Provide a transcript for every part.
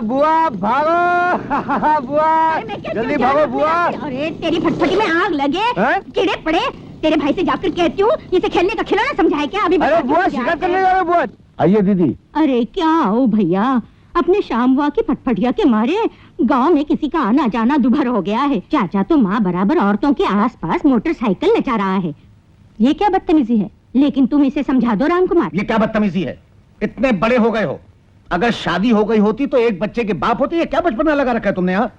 बुआ भागो बुआ जल्दी भागो बुआ। अरे तेरी फटफटी में आग लगे कीड़े पड़े। तेरे भाई से जाकर कहती हूँ इसे खेलने का खिलौना समझाए क्या? अभी अरे बुआ शिकायत करने जा रहे बुआ। आइए दीदी। अरे क्या हो भैया, अपने शाम बुआ की फटफटिया के मारे गांव में किसी का आना जाना दुभर हो गया है। चाचा तो माँ बराबर औरतों के आसपास मोटरसाइकिल नचा रहा है। ये क्या बदतमीजी है? लेकिन तुम इसे समझा दो राम कुमार। ये क्या बदतमीजी है? इतने बड़े हो गए हो, अगर शादी हो गई होती तो एक बच्चे के बाप होते। ये क्या बचपना लगा रखा है तुमने यहाँ?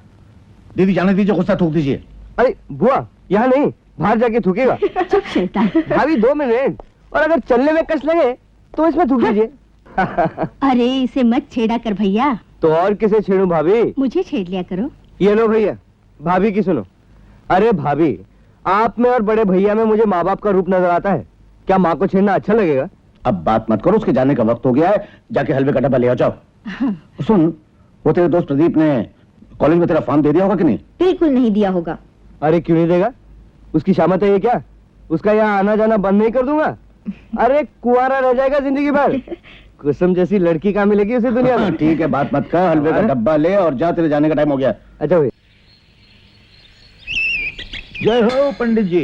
दीदी जाने दीजिए, गुस्सा थूक दीजिए। अरे बुआ यहाँ नहीं, बाहर जाके थूकेगा। चुप शैतान। भाभी 2 मिनट, और अगर चलने में कष्ट लगे तो इसमें थूक दीजिए। अरे इसे मत छेड़ा कर भैया। तो और किसे छेड़ू भाभी? मुझे छेड़ लिया करो। ये लो भैया, भाभी की सुनो। अरे भाभी, आप में और बड़े भैया में मुझे माँ बाप का रूप नजर आता है। क्या माँ को छेड़ना अच्छा लगेगा? अब बात मत करो, उसके जाने का वक्त हो गया है। जाके हलवे का डब्बा ले आओ जाओ। सुन, वो तेरे दोस्त प्रदीप ने कॉलेज में तेरा फॉर्म दे दिया होगा कि नहीं? बिल्कुल नहीं दिया होगा। अरे क्यों नहीं देगा? उसकी शामत है ये क्या? उसका यहाँ आना जाना बंद नहीं कर दूंगा। अरे कुंवारा रह जाएगा जिंदगी भर। कुसुम जैसी लड़की कहाँ मिलेगी उसे दुनिया में? ठीक है, बात मत कर, हलवे का डब्बा ले और जा, तेरे जाने का टाइम हो गया। अच्छा भाई। जय हो पंडित जी।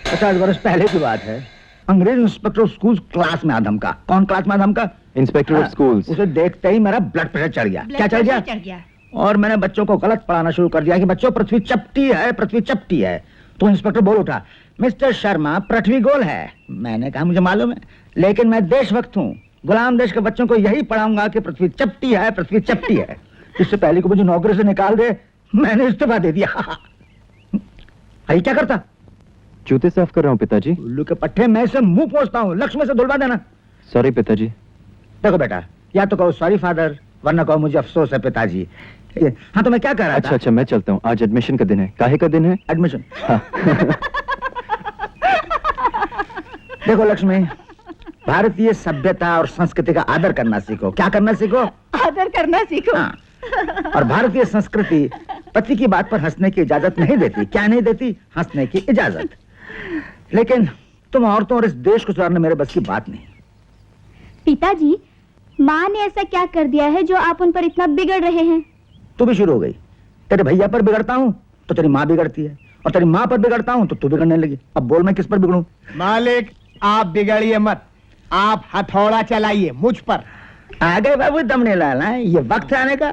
50 वर्ष पहले की बात है। अंग्रेज इंस्पेक्टर ऑफ स्कूल्स क्लास में आधम का। कौन क्लास में आधम का? Inspector of schools. उसे देखते ही मेरा ब्लड प्रेशर चढ़ गया। क्या चढ़ गया? और मैंने बच्चों को गलत पढ़ाना शुरू कर दिया कि बच्चों पृथ्वी चपटी है, पृथ्वी चपटी है। तो इंस्पेक्टर बोल उठा, मिस्टर शर्मा पृथ्वी गोल है। मैंने कहा मुझे मालूम है, लेकिन मैं देशभक्त हूँ। गुलाम देश के बच्चों को यही पढ़ाऊंगा कि पृथ्वी चपटी है, पृथ्वी चपटी है। इससे पहले को मुझे नौकरी से निकाल दे, मैंने इस्तीफा दे दिया। अरे क्या करता? जूते साफ कर रहा हूँ पिताजी। उल्लू के पट्टे, मैं इसे मुंह पोंछता हूँ, लक्ष्मी से धुलवा देना। सॉरी पिताजी। देखो बेटा, या तो कहो सॉरी फादर, वरना कहो मुझे अफसोस है पिताजी। हाँ तो मैं क्या कर रहा था? अच्छा मैं चलता हूँ, आज एडमिशन का दिन है। काहे का दिन है? एडमिशन। हाँ। देखो लक्ष्मी, भारतीय सभ्यता और संस्कृति का आदर करना सीखो। क्या करना सीखो? आदर करना सीखो। हाँ। और भारतीय संस्कृति पति की बात पर हंसने की इजाजत नहीं देती। क्या नहीं देती? हंसने की इजाजत। लेकिन तुम औरतों और इस देश को सुधारना मेरे बस की बात नहीं। पिताजी, माँ ने ऐसा क्या कर दिया है जो आप उन पर इतना बिगड़ रहे हैं? तू भी शुरू हो गई। तेरे भैया पर बिगड़ता हूँ तो तेरी माँ बिगड़ती है, और तेरी माँ पर बिगड़ता हूँ तो तू बिगड़ने लगी। अब बोल मैं किस पर बिगड़ूं? मालिक आप बिगड़िए मत, आप हथौड़ा चलाइए मुझ पर। आ गए बाबू दमने लाला, ये वक्त है आने का।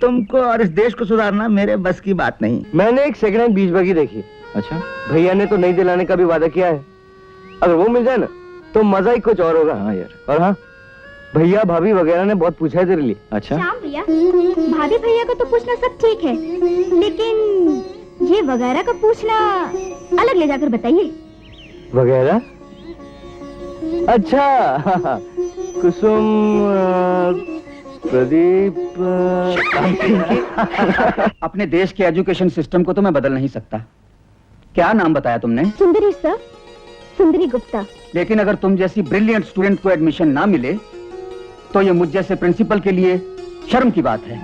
तुमको और इस देश को सुधारना मेरे बस की बात नहीं। मैंने एक सेकंड हैंड बीज बगी देखी। अच्छा? भैया ने तो नहीं दिलाने का भी वादा किया है। अगर वो मिल जाए ना तो मजा ही कुछ और होगा। हाँ यार। और हाँ, भैया भाभी वगैरह ने बहुत पूछा है तेरे लिए। अच्छा? श्याम भैया, भाभी भैया का तो पूछना सब ठीक है, लेकिन ये वगैरह का पूछना अलग ले जाकर बताइए। वगैरह? अच्छा कुसुम प्रदीप अपने देश के एजुकेशन सिस्टम को तो मैं बदल नहीं सकता। क्या नाम बताया तुमने? सुंदरी सर, सुंदरी गुप्ता। लेकिन अगर तुम जैसी ब्रिलियंट स्टूडेंट को एडमिशन ना मिले तो ये मुझ जैसे प्रिंसिपल के लिए शर्म की बात है।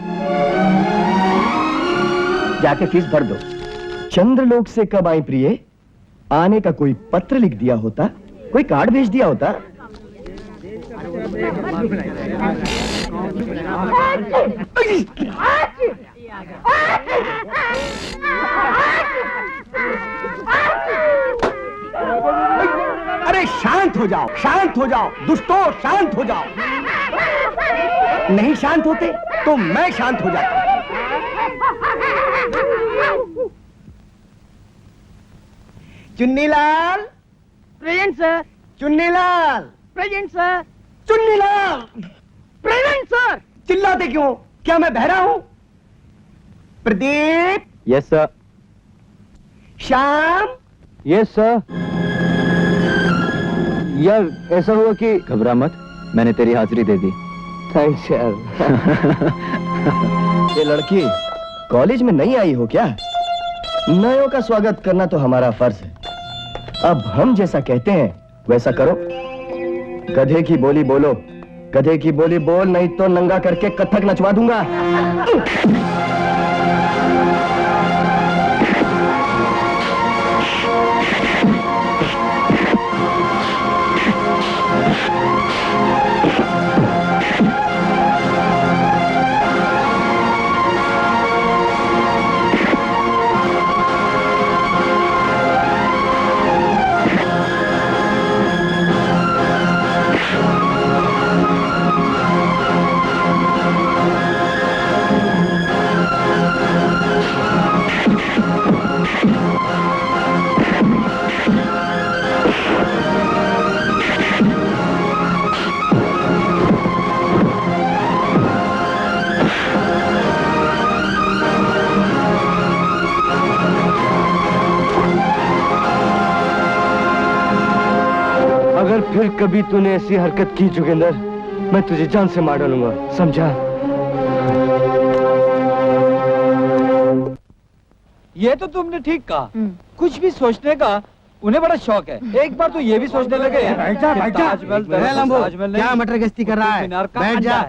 जाके फीस भर दो। चंद्रलोक से कब आई प्रिय? आने का कोई पत्र लिख दिया होता, कोई कार्ड भेज दिया होता। अरे शांत हो जाओ, शांत हो जाओ, दुष्टो शांत हो जाओ। नहीं शांत होते तो मैं शांत हो जाता। Chunnilal present sir. Chunnilal present sir. Chunnilal present sir. चिल्लाते क्यों? क्या मैं बहरा हूं? Pradeep. Yes sir. Shyam. Yes sir. यार ऐसा हुआ कि घबरा मत, मैंने तेरी हाजिरी दे दी। थैंक्स यार। ये लड़की कॉलेज में नहीं आई हो क्या? नयों का स्वागत करना तो हमारा फर्ज है। अब हम जैसा कहते हैं वैसा करो। गधे की बोली बोलो, गधे की बोली बोल, नहीं तो नंगा करके कथक नचवा दूंगा। अगर फिर कभी तूने ऐसी हरकत की जोगिंदर, मैं तुझे जान से मार डालूंगा, समझा? ये तो तुमने ठीक कहा। कुछ भी सोचने का उन्हें बड़ा शौक है। एक बार तो ये भी सोचने लगे क्या मटर गश्ती कर रहा है? बैठ जा।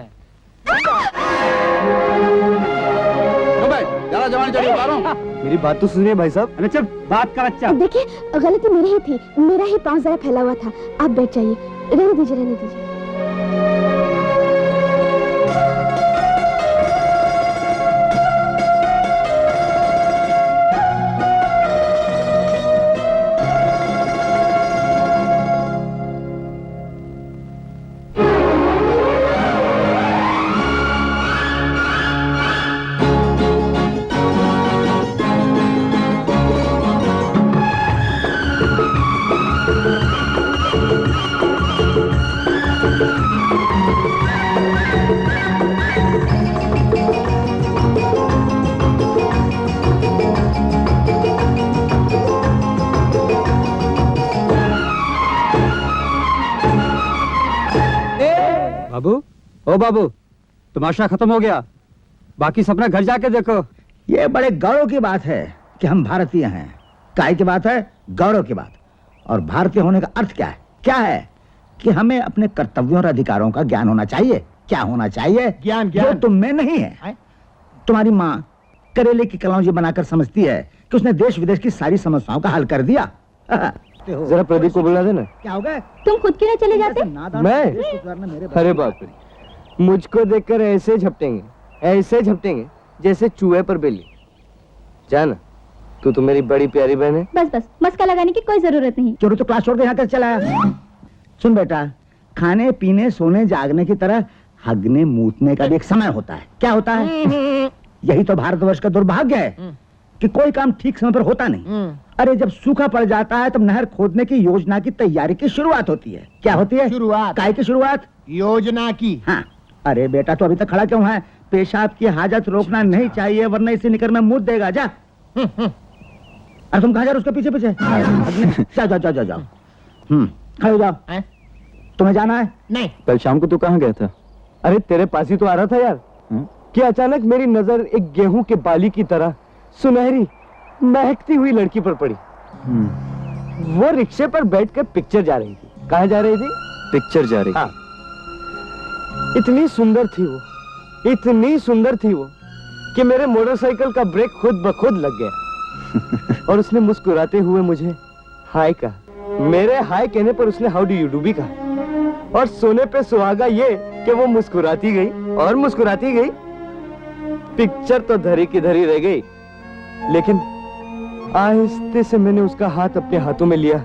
मेरी बात तो सुनिए भाई साहब। अरे चल बात कर। अच्छा देखिए, गलती मेरी ही थी, मेरा ही पाँव जरा फैला हुआ था। आप बैठ जाइए, रहने दीजिए, रहने दीजिए। बाबू, ओ बाबू, तमाशा खत्म हो गया। बाकी सपना घर जाके देखो। ये बड़े गौरव की बात है कि हम भारतीय हैं। काय की बात है? गौरव की बात। और भारतीय होने का अर्थ क्या है? क्या है कि हमें अपने कर्तव्यों और अधिकारों का ज्ञान होना चाहिए। क्या होना चाहिए? ज्ञान। जो तुम में नहीं है। तुम्हारी माँ करेले की कलौंजी बनाकर समझती है कि उसने देश विदेश की सारी समस्याओं का हल कर दिया। जरा प्रदीप को बुला देना। क्या हो गए? तुम खुद क्यों नहीं चले जाते? मैं? अरे बाप रे, मुझको देखकर ऐसे झपटेंगे जैसे चूहे पर बिल्ली। जाना, तू तो मेरी बड़ी प्यारी बहन है। बस बस, मस्का लगाने की कोई जरूरत नहीं। चोरी तो क्लास छोड़ के यहाँ तक चला आया। सुन बेटा, खाने पीने सोने जागने की तरह हगने मूतने का भी एक समय होता है। क्या होता है? यही तो भारतवर्ष का दुर्भाग्य है कि कोई काम ठीक समय पर होता नहीं। अरे जब सूखा पड़ जाता है तब नहर खोदने की योजना की तैयारी की शुरुआत होती है। क्या होती है? शुरुआत। काय की शुरुआत? योजना की। हाँ। अरे बेटा, तो अभी तक खड़ा क्यों है? पेशाब की हाजत रोकना नहीं चाहिए, वरना इसे निकर में मुंह देगा। जा। अरे तुम कहाँ जा रहे हो? उसके पीछे पीछे जाओ जाओ जाओ जाओ। खड़े हो जाओ। तुम्हें जाना है? नहीं। कल शाम को तू कहाँ गया था? अरे तेरे पास ही तो आ रहा था यार कि अचानक मेरी नजर एक गेहूं के बाली की तरह सुनहरी महकती हुई लड़की पर पड़ी। वो रिक्शे पर बैठकर पिक्चर जा रही थी। कहाँ जा रही थी? पिक्चर जा रही। हाँ। इतनी सुंदर थी वो, इतनी सुंदर थी वो कि मेरे मोटरसाइकिल का ब्रेक खुद ब खुद लग गया। और उसने मुस्कुराते हुए मुझे हाय कहा। मेरे हाय कहने पर उसने हाउ डू यू डू भी कहा। और सोने पे सुहागा ये कि वो मुस्कुराती गई और मुस्कुराती गई। पिक्चर तो धरी की धरी रह गई, लेकिन आहिस्ते से मैंने उसका हाथ अपने हाथों में लिया।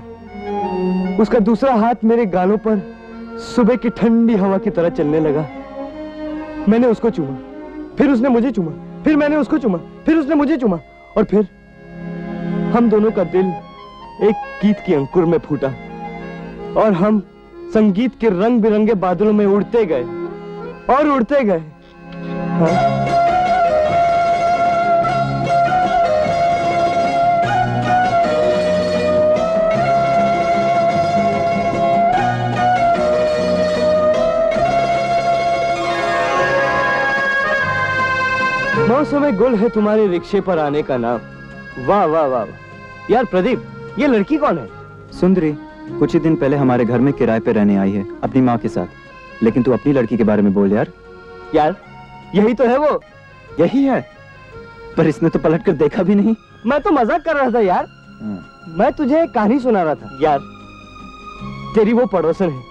उसका दूसरा हाथ मेरे गालों पर सुबह की ठंडी हवा की तरह चलने लगा। मैंने उसको चूमा, फिर उसने मुझे चूमा, फिर मैंने उसको चूमा, फिर उसने मुझे चूमा, और फिर हम दोनों का दिल एक गीत की अंकुर में फूटा और हम संगीत के रंग बिरंगे बादलों में उड़ते गए और उड़ते गए। हाँ? मौसम गुल है तुम्हारे रिक्शे पर आने का नाम। वाह वाह वाह वाह। यार प्रदीप, ये लड़की कौन है? सुंदरी कुछ ही दिन पहले हमारे घर में किराए पे रहने आई है अपनी माँ के साथ। लेकिन तू अपनी लड़की के बारे में बोल यार। यार यही तो है वो। यही है, पर इसने तो पलट कर देखा भी नहीं। मैं तो मजाक कर रहा था यार। मैं तुझे एक कहानी सुना रहा था यार। तेरी वो पड़ोसन है,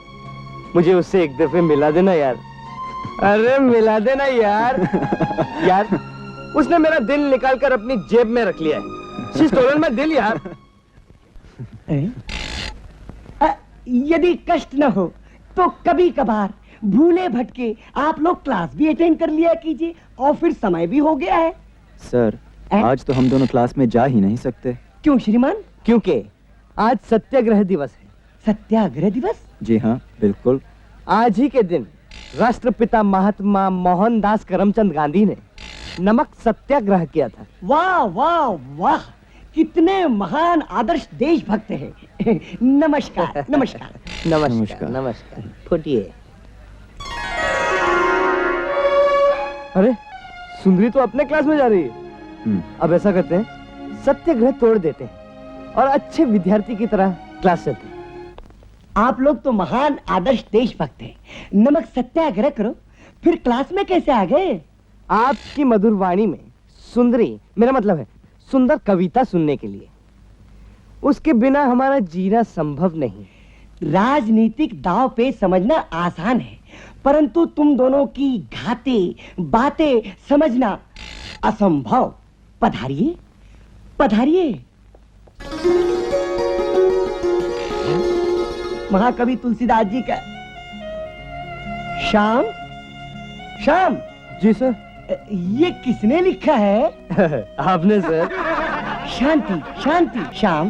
मुझे उससे एक दफे मिला देना यार। अरे मिला देना यार। यार उसने मेरा दिल निकालकर अपनी जेब में रख लिया है। She stolen my दिल यार। यदि कष्ट न हो तो कभी कभार भूले भटके आप लोग क्लास भी अटेंड कर लिया कीजिए, और फिर समय भी हो गया है। सर आज तो हम दोनों क्लास में जा ही नहीं सकते। क्यों श्रीमान? क्योंकि आज सत्याग्रह दिवस है। सत्याग्रह दिवस? जी हाँ बिल्कुल। आज ही के दिन राष्ट्रपिता महात्मा मोहनदास करमचंद गांधी ने नमक सत्याग्रह किया था। वाह वाह वाह, कितने महान आदर्श देशभक्त हैं। नमस्कार नमस्कार नमस्कार नमस्कार। फुटिए। अरे सुंदरी तो अपने क्लास में जा रही है। अब ऐसा करते हैं, सत्याग्रह तोड़ देते हैं और अच्छे विद्यार्थी की तरह क्लास चलते हैं। आप लोग तो महान आदर्श देशभक्त हैं। नमक सत्याग्रह करो, फिर क्लास में कैसे आ गए? आपकी मधुर वाणी में सुंदरी, मेरा मतलब है सुंदर कविता सुनने के लिए। उसके बिना हमारा जीना संभव नहीं। राजनीतिक दांव पे समझना आसान है, परंतु तुम दोनों की बातें समझना असंभव। पधारिए पधारिए। महाकवि तुलसीदास जी का शाम। शाम जी सर। ये किसने लिखा है? आपने सर। शांति शांति। शाम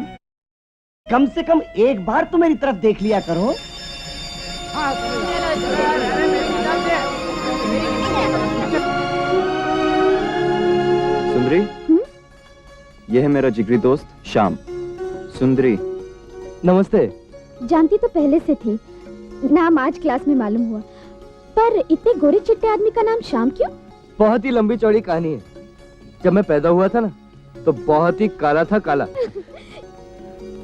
कम से कम एक बार तो मेरी तरफ देख लिया करो। सुंदरी, यह है मेरा जिगरी दोस्त श्याम। सुंदरी। नमस्ते। जानती तो पहले से थी, नाम आज क्लास में मालूम हुआ। पर इतने गोरे चिट्टे आदमी का नाम श्याम क्यों? बहुत ही लंबी चौड़ी कहानी है। जब मैं पैदा हुआ था ना, तो बहुत ही काला था, काला।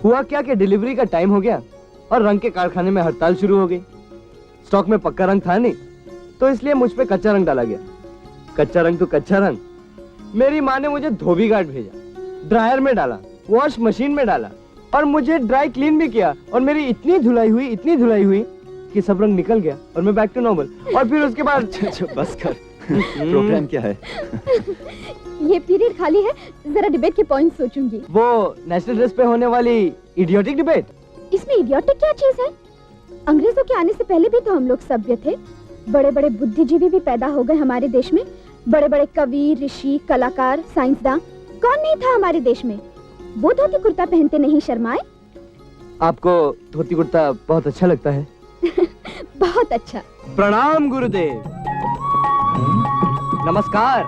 हुआ क्या कि डिलीवरी का टाइम हो गया और रंग के कारखाने में हड़ताल शुरू हो गई। स्टॉक में पक्का रंग था नहीं, तो इसलिए मुझ पे कच्चा रंग डाला गया। कच्चा रंग तो कच्चा रंग। मेरी माँ ने मुझे धोबी घाट भेजा, ड्रायर में डाला, वॉश मशीन में डाला और मुझे ड्राई क्लीन भी किया। और मेरी इतनी धुलाई हुई कि सब रंग निकल गया और मैं बैक टू नॉर्मल। और फिर उसके बाद बस कर। प्रोग्राम क्या है? ये पीरियड खाली है, जरा डिबेट के पॉइंट सोचूंगी। वो नेशनल ड्रेस पे होने वाली इडियोटिक डिबेट। इसमें इडियोटिक क्या चीज है? अंग्रेजों के आने से पहले भी तो हम लोग सभ्य थे। बड़े बड़े बुद्धिजीवी भी पैदा हो गए हमारे देश में। बड़े बड़े कवि, ऋषि, कलाकार, साइंसदान। कौन नहीं था हमारे देश में? वो धोती कुर्ता पहनते नहीं शर्माए? आपको धोती कुर्ता बहुत अच्छा लगता है? बहुत अच्छा। प्रणाम गुरुदेव। नमस्कार।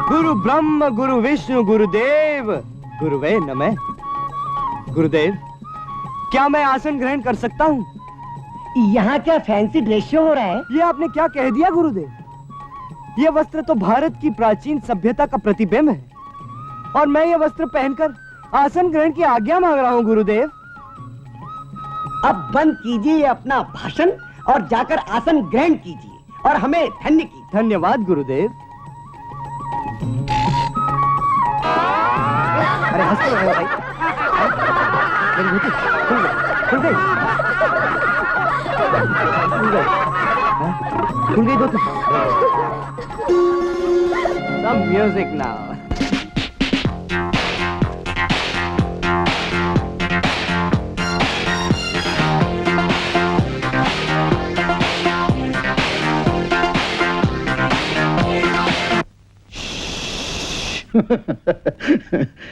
गुरु ब्रह्म गुरु विष्णु गुरुदेव गुरुवे नमः। गुरुदेव, क्या मैं आसन ग्रहण कर सकता हूँ? यहाँ क्या फैंसी ड्रेस शो हो रहा है? ये आपने क्या कह दिया गुरुदेव? ये वस्त्र तो भारत की प्राचीन सभ्यता का प्रतिबिंब है और मैं ये वस्त्र पहनकर आसन ग्रहण की आज्ञा मांग रहा हूँ गुरुदेव। अब बंद कीजिए ये अपना भाषण और जाकर आसन ग्रहण कीजिए और हमें धन्य कीजिए। धन्यवाद गुरुदेव। अरे हंस क्यों रहे हो भाई? मेरी धोती खुल गई, खुल गई, खुल गई, हाँ? खुल गई धोती। Some music now.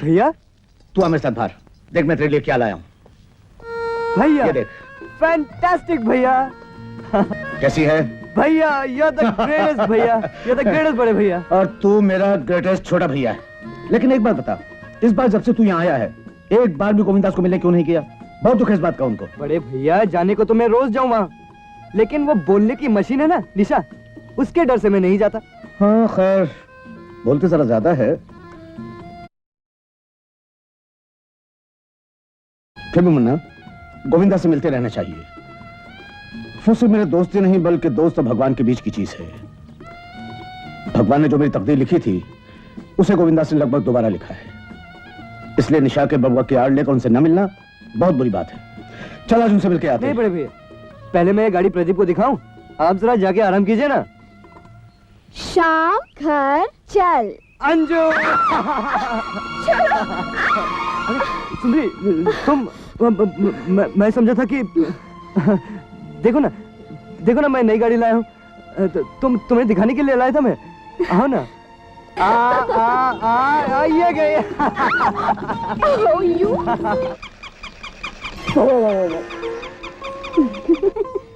भैया तू हमें साथ बाहर देख, मैं तेरे लिए क्या लाया हूँ। भैया ये देख। फैंटास्टिक भैया। कैसी है भैया you're the greatest भैया, you're the greatest बड़े भैया। और तू मेरा ग्रेटेस्ट छोटा भैया है। लेकिन एक बात बता, इस बार जब से तू यहाँ आया है एक बार भी गोविंदास को मिलने क्यों नहीं किया? बहुत दुख है इस बात का उनको। बड़े भैया जाने को तो मैं रोज जाऊँ वहाँ, लेकिन वो बोलने की मशीन है ना निशा, उसके डर से मैं नहीं जाता। हाँ खैर, बोलते जरा ज्यादा है, फिर भी मुन्ना गोविंदा से मिलते रहना चाहिए। वो सिर्फ मेरे दोस्त ही नहीं बल्कि दोस्त और भगवान के बीच की चीज है। भगवान ने जो मेरी तकदीर लिखी थी उसे गोविंदा से लगभग दोबारा लिखा है, इसलिए निशा के बबुआ की आड़ लेकर उनसे न मिलना बहुत बुरी बात है। चल आज उनसे मिलके आते हैं। नहीं बड़े भैया, पहले मैं ये गाड़ी प्रदीप को दिखाऊं, आप जरा जाके आराम कीजिए ना। शाम घर चल। अंजू सुंदरी, तुम मैं समझा था कि देखो ना मैं नई गाड़ी लाया हूँ, तुम्हें दिखाने के लिए लाया था मैं। आओ ना। ये गए।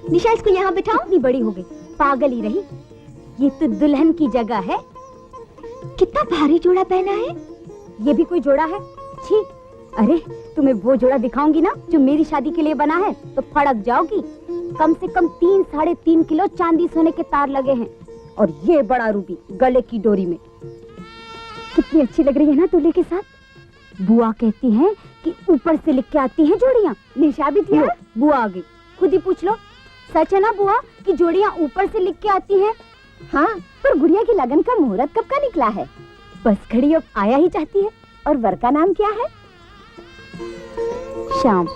निशा इसको यहाँ बिठाओ। इतनी बड़ी हो गई, पागल ही रही। ये तो दुल्हन की जगह है। कितना भारी जोड़ा पहना है। ये भी कोई जोड़ा है? छी। अरे तुम्हें वो जोड़ा दिखाऊंगी ना जो मेरी शादी के लिए बना है तो फड़क जाओगी। कम से कम 3-3.5 किलो चांदी सोने के तार लगे हैं और ये बड़ा रूबी गले की डोरी में। कितनी अच्छी लग रही है ना दूल्हे के साथ। बुआ कहती हैं कि ऊपर से लिख के आती हैं जोड़ियाँ। निशा भी थी। बुआ आ गई, खुद ही पूछ लो। सच है ना बुआ कि जोड़ियाँ ऊपर से लिख के आती हैं? हाँ, पर गुड़िया की लगन का मुहूर्त कब का निकला है? बस घड़ी अब आया ही चाहती है। और वर का नाम क्या है? शाम।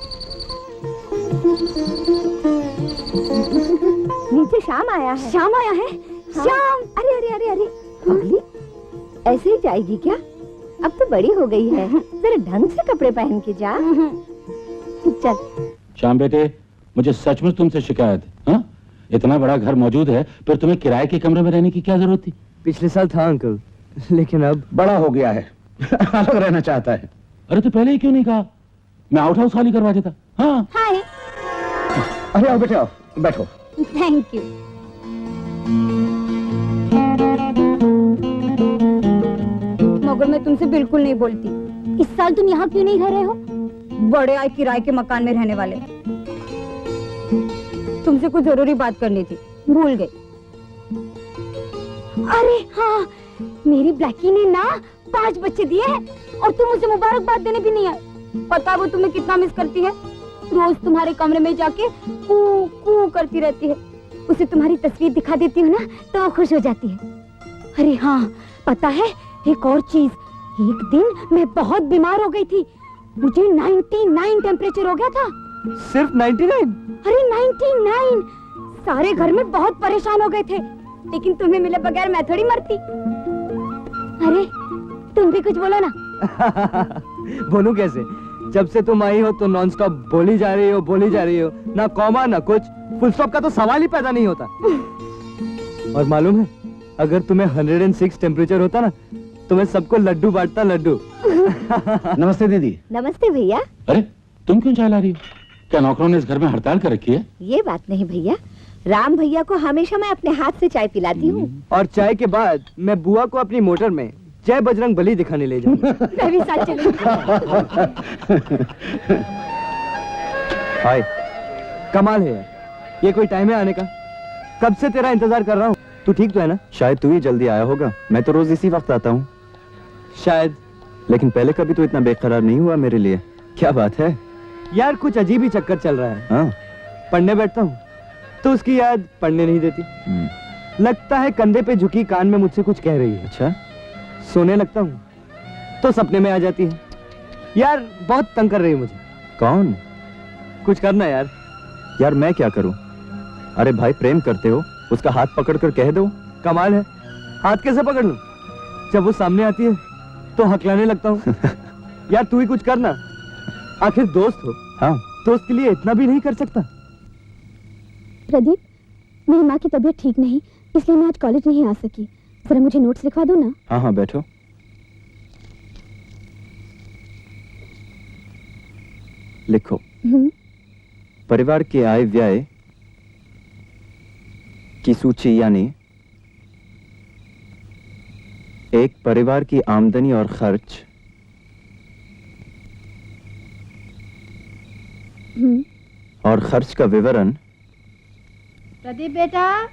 नीचे शाम आया है। शाम आया है। हाँ। शाम। अरे अरे अरे अरे अगली ऐसे ही जाएगी क्या? अब तो बड़ी हो गई है, जरा ढंग से कपड़े पहन के जा। चल। शाम बेटे, मुझे सचमुच तुमसे शिकायत है। हाँ? इतना बड़ा घर मौजूद है, फिर तुम्हें किराए के कमरे में रहने की क्या जरूरत थी? पिछले साल था अंकल, लेकिन अब बड़ा हो गया है, अलग रहना चाहता है। अरे तो पहले ही क्यों नहीं कहा? मैं आउट हाउस खाली करवा देता। हाँ। हाय। अरे आओ बेटे, आओ बैठो। Thank you. मगर मैं तुमसे बिल्कुल नहीं बोलती। इस साल तुम यहाँ क्यों नहीं रह रहे हो? बड़े आए किराए के मकान में रहने वाले। तुमसे कुछ जरूरी बात करनी थी, भूल गई। अरे हाँ, मेरी ब्लैकी ने ना 5 बच्चे दिए हैं और तुम उसे मुबारकबाद देने भी नहीं आए। पता है वो तुम्हें कितना मिस करती है। रोज तुम्हारे कमरे में जाके कू कू करती रहती है। उसे तुम्हारी तस्वीर दिखा देती हूँ ना तो वो खुश हो जाती है। अरे हाँ, पता है एक और चीज, एक दिन मैं बहुत बीमार हो गई थी। मुझे 99 टेम्परेचर हो गया था। सिर्फ 99? अरे 99। सारे घर में बहुत परेशान हो गए थे, लेकिन तुम्हें मिले बगैर मैं थोड़ी मरती। अरे तुम भी कुछ बोलो ना। बोलूं कैसे? जब से तुम आई हो तो नॉनस्टॉप बोली जा रही हो, ना कॉमा ना कुछ, फुल स्टॉप का तो सवाल ही पैदा नहीं होता। और मालूम है, अगर तुम्हें 106 टेम्परेचर होता ना तो मैं सबको लड्डू बांटता, लड्डू। नमस्ते दीदी। नमस्ते भैया। अरे तुम क्यों चाय ला रही हो? क्या नौकरों ने इस घर में हड़ताल कर रखी है? ये बात नहीं भैया, राम भैया को हमेशा मैं अपने हाथ से चाय पिलाती हूँ। और चाय के बाद मैं बुआ को अपनी मोटर में जय बजरंग बली दिखाने ले जाऊंगा। मैं भी साथ चलूंगी। हाय। कमाल है यार, ये कोई टाइम है आने का? कब से तेरा इंतजार कर रहा हूँ। तू ठीक तो है ना? शायद तू ही जल्दी आया होगा, मैं तो रोज इसी वक्त आता हूँ। शायद। लेकिन पहले कभी तो इतना बेकरार नहीं हुआ मेरे लिए, क्या बात है? यार कुछ अजीब ही चक्कर चल रहा है। हाँ। पढ़ने बैठता हूँ तो उसकी याद पढ़ने नहीं देती। लगता है कंधे पे झुकी कान में मुझसे कुछ कह रही है। अच्छा। सोने लगता हूँ तो सपने में आ जाती है। यार बहुत तंग कर रही है मुझे। कौन? कुछ करना यार। यार मैं क्या करूं? अरे भाई प्रेम करते हो, उसका हाथ पकड़ कर कह दो। कमाल है, हाथ कैसे पकड़ लूं? जब वो सामने आती है तो हकलाने लगता हूँ। यार तू ही कुछ करना, आखिर दोस्त हो। हाँ। दोस्त के लिए इतना भी नहीं कर सकता? प्रदीप, मेरी माँ की तबीयत ठीक नहीं, इसलिए मैं आज कॉलेज नहीं आ सकी। जरा मुझे नोट्स लिखवा दो ना। हाँ हाँ बैठो। लिखो। परिवार के आय व्यय की सूची, यानी एक परिवार की आमदनी और खर्च, और खर्च का विवरण। प्रदीप बेटा,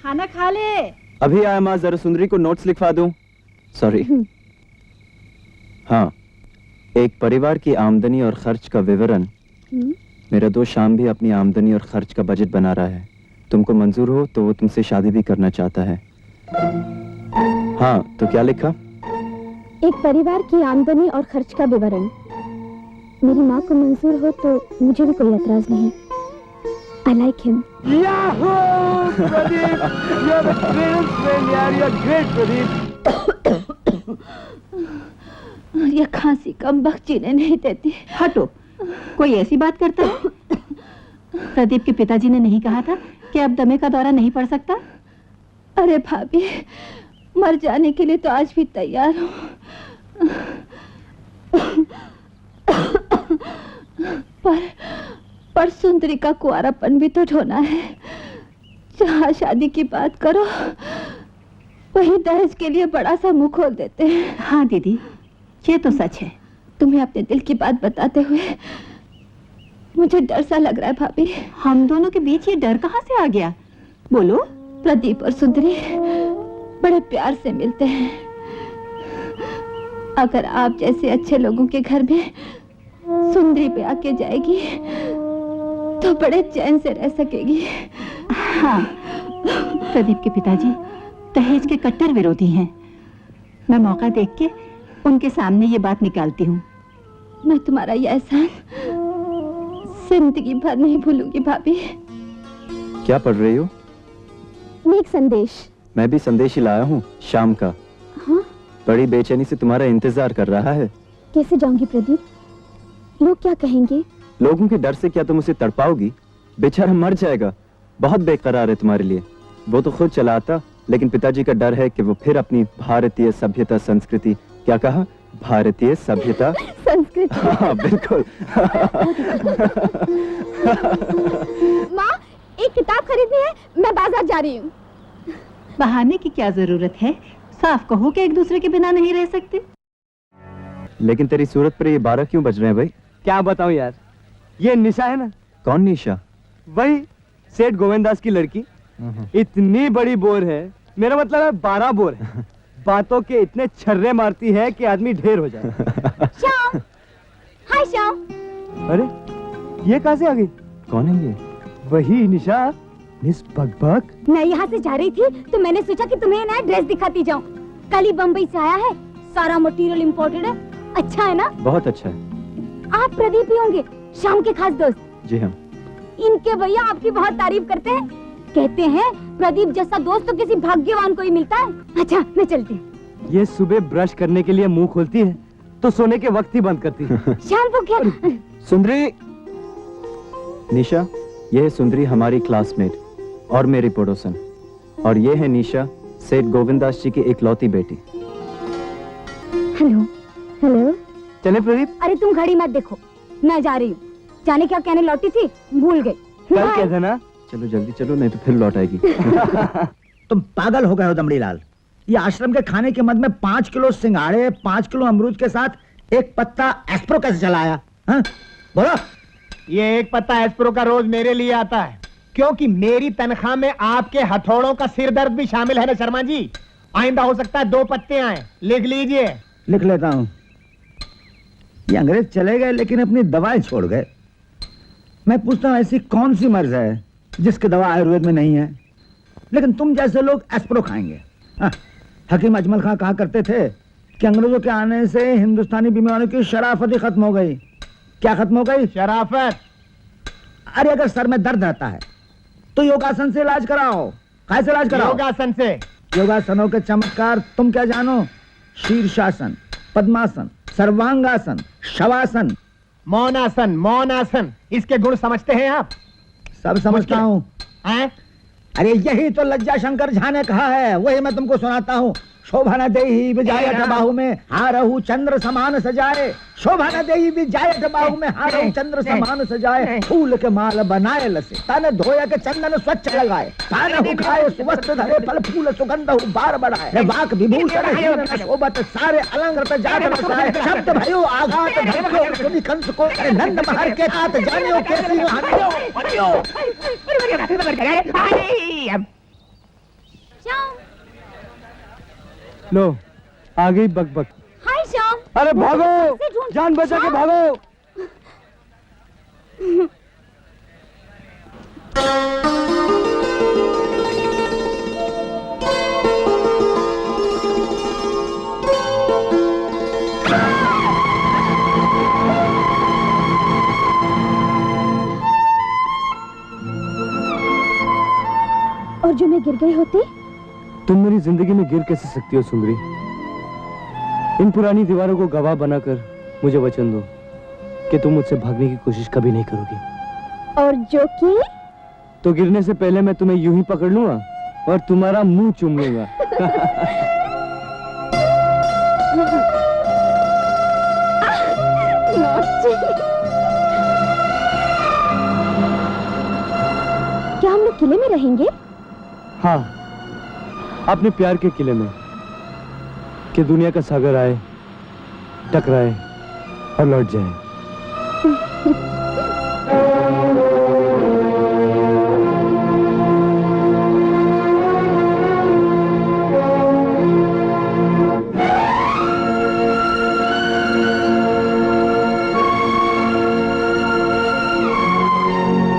खाना खा ले। अभी आया माँ, जरा सुंदरी को नोट्स लिखवा दूं। सॉरी। हाँ, एक परिवार की आमदनी और खर्च का विवरण। मेरा दोस्त श्याम भी अपनी आमदनी और खर्च का बजट बना रहा है। तुमको मंजूर हो तो वो तुमसे शादी भी करना चाहता है। हाँ, तो क्या लिखा? एक परिवार की आमदनी और खर्च का विवरण। मेरी माँ को मंजूर हो तो मुझे भी कोई एतराज नहीं। I like him. Yahoo! Pradeep, you're the greatest friend यार, you're great प्रदीप। ये खांसी कम वक्त जीने नहीं देती। हटो, कोई ऐसी बात करता है? प्रदीप के पिताजी ने नहीं कहा था कि अब दमे का दौरा नहीं पड़ सकता? अरे भाभी, मर जाने के लिए तो आज भी तैयार हूँ। पर सुंदरी का कुंवारापन भी तो ढोना है। जहाँ शादी की बात करो वही दहेज के लिए बड़ा सा मुंह खोल देते हैं। हाँ दीदी, ये तो सच है। तुम्हें अपने दिल की बात बताते हुए मुझे डर सा लग रहा है भाभी। हम दोनों के बीच ये डर कहाँ से आ गया? बोलो। प्रदीप और सुंदरी बड़े प्यार से मिलते हैं। अगर आप जैसे अच्छे लोगों के घर में सुंदरी पे आके जाएगी तो बड़े चैन से रह सकेगी। हाँ, प्रदीप के पिताजी दहेज के कट्टर विरोधी हैं। मैं मौका देख के उनके सामने ये बात निकालती हूँ। मैं तुम्हारा ये एहसान जिंदगी भर नहीं भूलूंगी भाभी। क्या पढ़ रही हो? मैं एक संदेश। मैं भी संदेश ही लाया हूँ, शाम का। हाँ? बड़ी बेचैनी से तुम्हारा इंतजार कर रहा है। कैसे जाऊंगी प्रदीप? लोग क्या कहेंगे? लोगों के डर से क्या तुम उसे तड़पाओगी? बेचारा मर जाएगा। बहुत बेकरार है तुम्हारे लिए। वो तो खुद चला आता, लेकिन पिताजी का डर है कि वो फिर अपनी भारतीय सभ्यता संस्कृति, क्या कहा? भारतीय सभ्यता संस्कृति। हाँ बिल्कुल। माँ, एक किताब खरीदनी है, मैं बाजार जा रही हूँ। बहाने की क्या जरूरत है? साफ कहो कि एक दूसरे के बिना नहीं रह सकते। लेकिन तेरी सूरत पर ये 12 क्यों बज रहे हैं भाई? क्या बताऊं यार, ये निशा है ना। कौन निशा? वही सेठ गोविंदास की लड़की। इतनी बड़ी बोर है, मेरा मतलब है 12 बोर है। बातों के इतने छर्रे मारती है कि आदमी ढेर हो जाए। श्याम, हाय श्याम। अरे ये कहाँ से आ गई? कौन है ये? वही निशा, मिस बकबक। मैं यहाँ से जा रही थी तो मैंने सोचा कि तुम्हें नया ड्रेस दिखाती जाऊँ। कल ही बम्बई से आया है, सारा मटेरियल इम्पोर्टेड है। अच्छा है ना? बहुत अच्छा है। आप प्रदीप ही होंगे, श्याम के खास दोस्त? जी हाँ। इनके भैया आपकी बहुत तारीफ करते हैं। कहते हैं प्रदीप जैसा दोस्त तो किसी भाग्यवान को ही मिलता है। अच्छा, मैं चलती हूँ। ये सुबह ब्रश करने के लिए मुंह खोलती है तो सोने के वक्त ही बंद करती है। श्याम को क्या? सुंदरी। निशा, ये है सुंदरी, हमारी क्लासमेट और मेरी पड़ोसन। और ये है निशा, सेठ गोविंदास जी की इकलौती बेटी। हेलो। हेलो। चले प्रदीप? अरे तुम घड़ी मत देखो, मैं जा रही हूँ। जाने क्या कहने लौटी थी, भूल गई। कल क्या था ना? चलो जल्दी चलो, नहीं तो फिर लौट आएगी। तुम पागल हो गए हो दमड़ी लाल। ये आश्रम के खाने के मद में 5 किलो सिंगाड़े, 5 किलो अमरूद के साथ एक पत्ता एस्प्रो कैसे चला आया? हाँ? बोलो। ये एक पत्ता एस्प्रो का रोज मेरे लिए आता है, क्योंकि मेरी तनख्वाह में आपके हथौड़ों का सिर दर्द भी शामिल है ना शर्मा जी। आइंदा हो सकता है 2 पत्ते आए, लिख लीजिए। लिख लेता हूं। ये अंग्रेज चले गए लेकिन अपनी दवाएं छोड़ गए। मैं पूछता हूं ऐसी कौन सी मर्ज है जिसकी दवा आयुर्वेद में नहीं है, लेकिन तुम जैसे लोग एस्प्रो खाएंगे। हाँ, हकीम अजमल खां कहा करते थे कि अंग्रेजों के आने से हिंदुस्तानी बीमारियों की शराफत ही खत्म हो गई। क्या खत्म हो गई? शराफत। अरे अगर सर में दर्द रहता है तो योगासन से इलाज कराओ। कैसे इलाज कराओ? योगासन से। योगासनों के चमत्कार तुम क्या जानो? शीर्षासन, पद्मासन, सर्वांगासन, शवासन, मौनासन। मौनासन, इसके गुण समझते हैं आप? सब समझता हूँ। अरे यही तो लज्जा शंकर झा ने कहा है, वही मैं तुमको सुनाता हूँ। शोभा न देही विजायत बाहु में हारहु चंद्र समान सजाए। शोभा न देही विजायत बाहु में हारहु चंद्र समान सजाए। फूल के माल बनाए लसे, तन धोया के चंदन स्वच्छ लगाए। तानहु खाए सुवस्त्र धरे, फल फूल सुगंध बार बढ़ाए। वाक विभूषण हीन शोभत, सारे अलंकृत जात रसाए। शब्द भयो आघात धन्यो, सुनि कंस को नंद महर के हाथ जानियो कैसी हानियो। लो आ गई बकबक। हाय श्याम। अरे भागो, जान बचा के भागो। और जो मैं गिर गई होती? तुम मेरी जिंदगी में गिर कैसे सकती हो सुंदरी? इन पुरानी दीवारों को गवाह बनाकर मुझे वचन दो कि तुम मुझसे भागने की कोशिश कभी नहीं करोगी। और जो कि? तो गिरने से पहले मैं तुम्हें यूं ही पकड़ लूंगा और तुम्हारा मुंह चूम लूंगा। क्या हम लोग किले में रहेंगे? हाँ, अपने प्यार के किले में, कि दुनिया का सागर आए, टकराए और लौट जाए।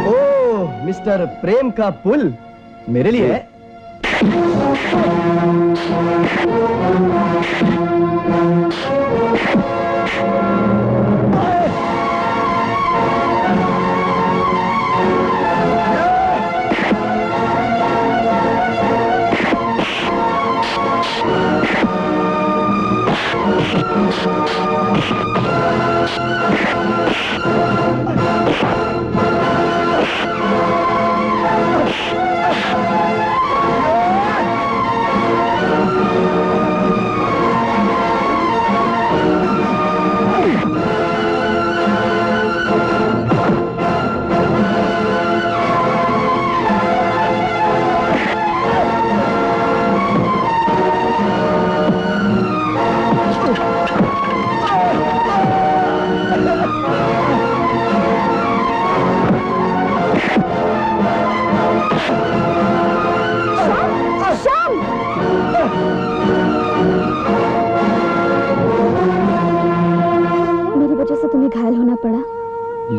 ओह, मिस्टर प्रेम का पुल मेरे लिए है।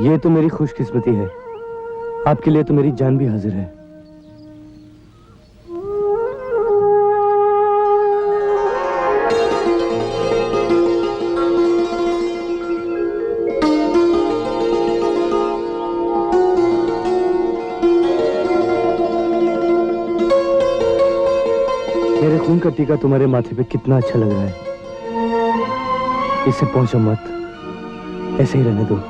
ये तो मेरी खुशकिस्मती है, आपके लिए तो मेरी जान भी हाजिर है। मेरे खून का टीका तुम्हारे माथे पे कितना अच्छा लग रहा है। इससे पहुंचो मत, ऐसे ही रहने दो।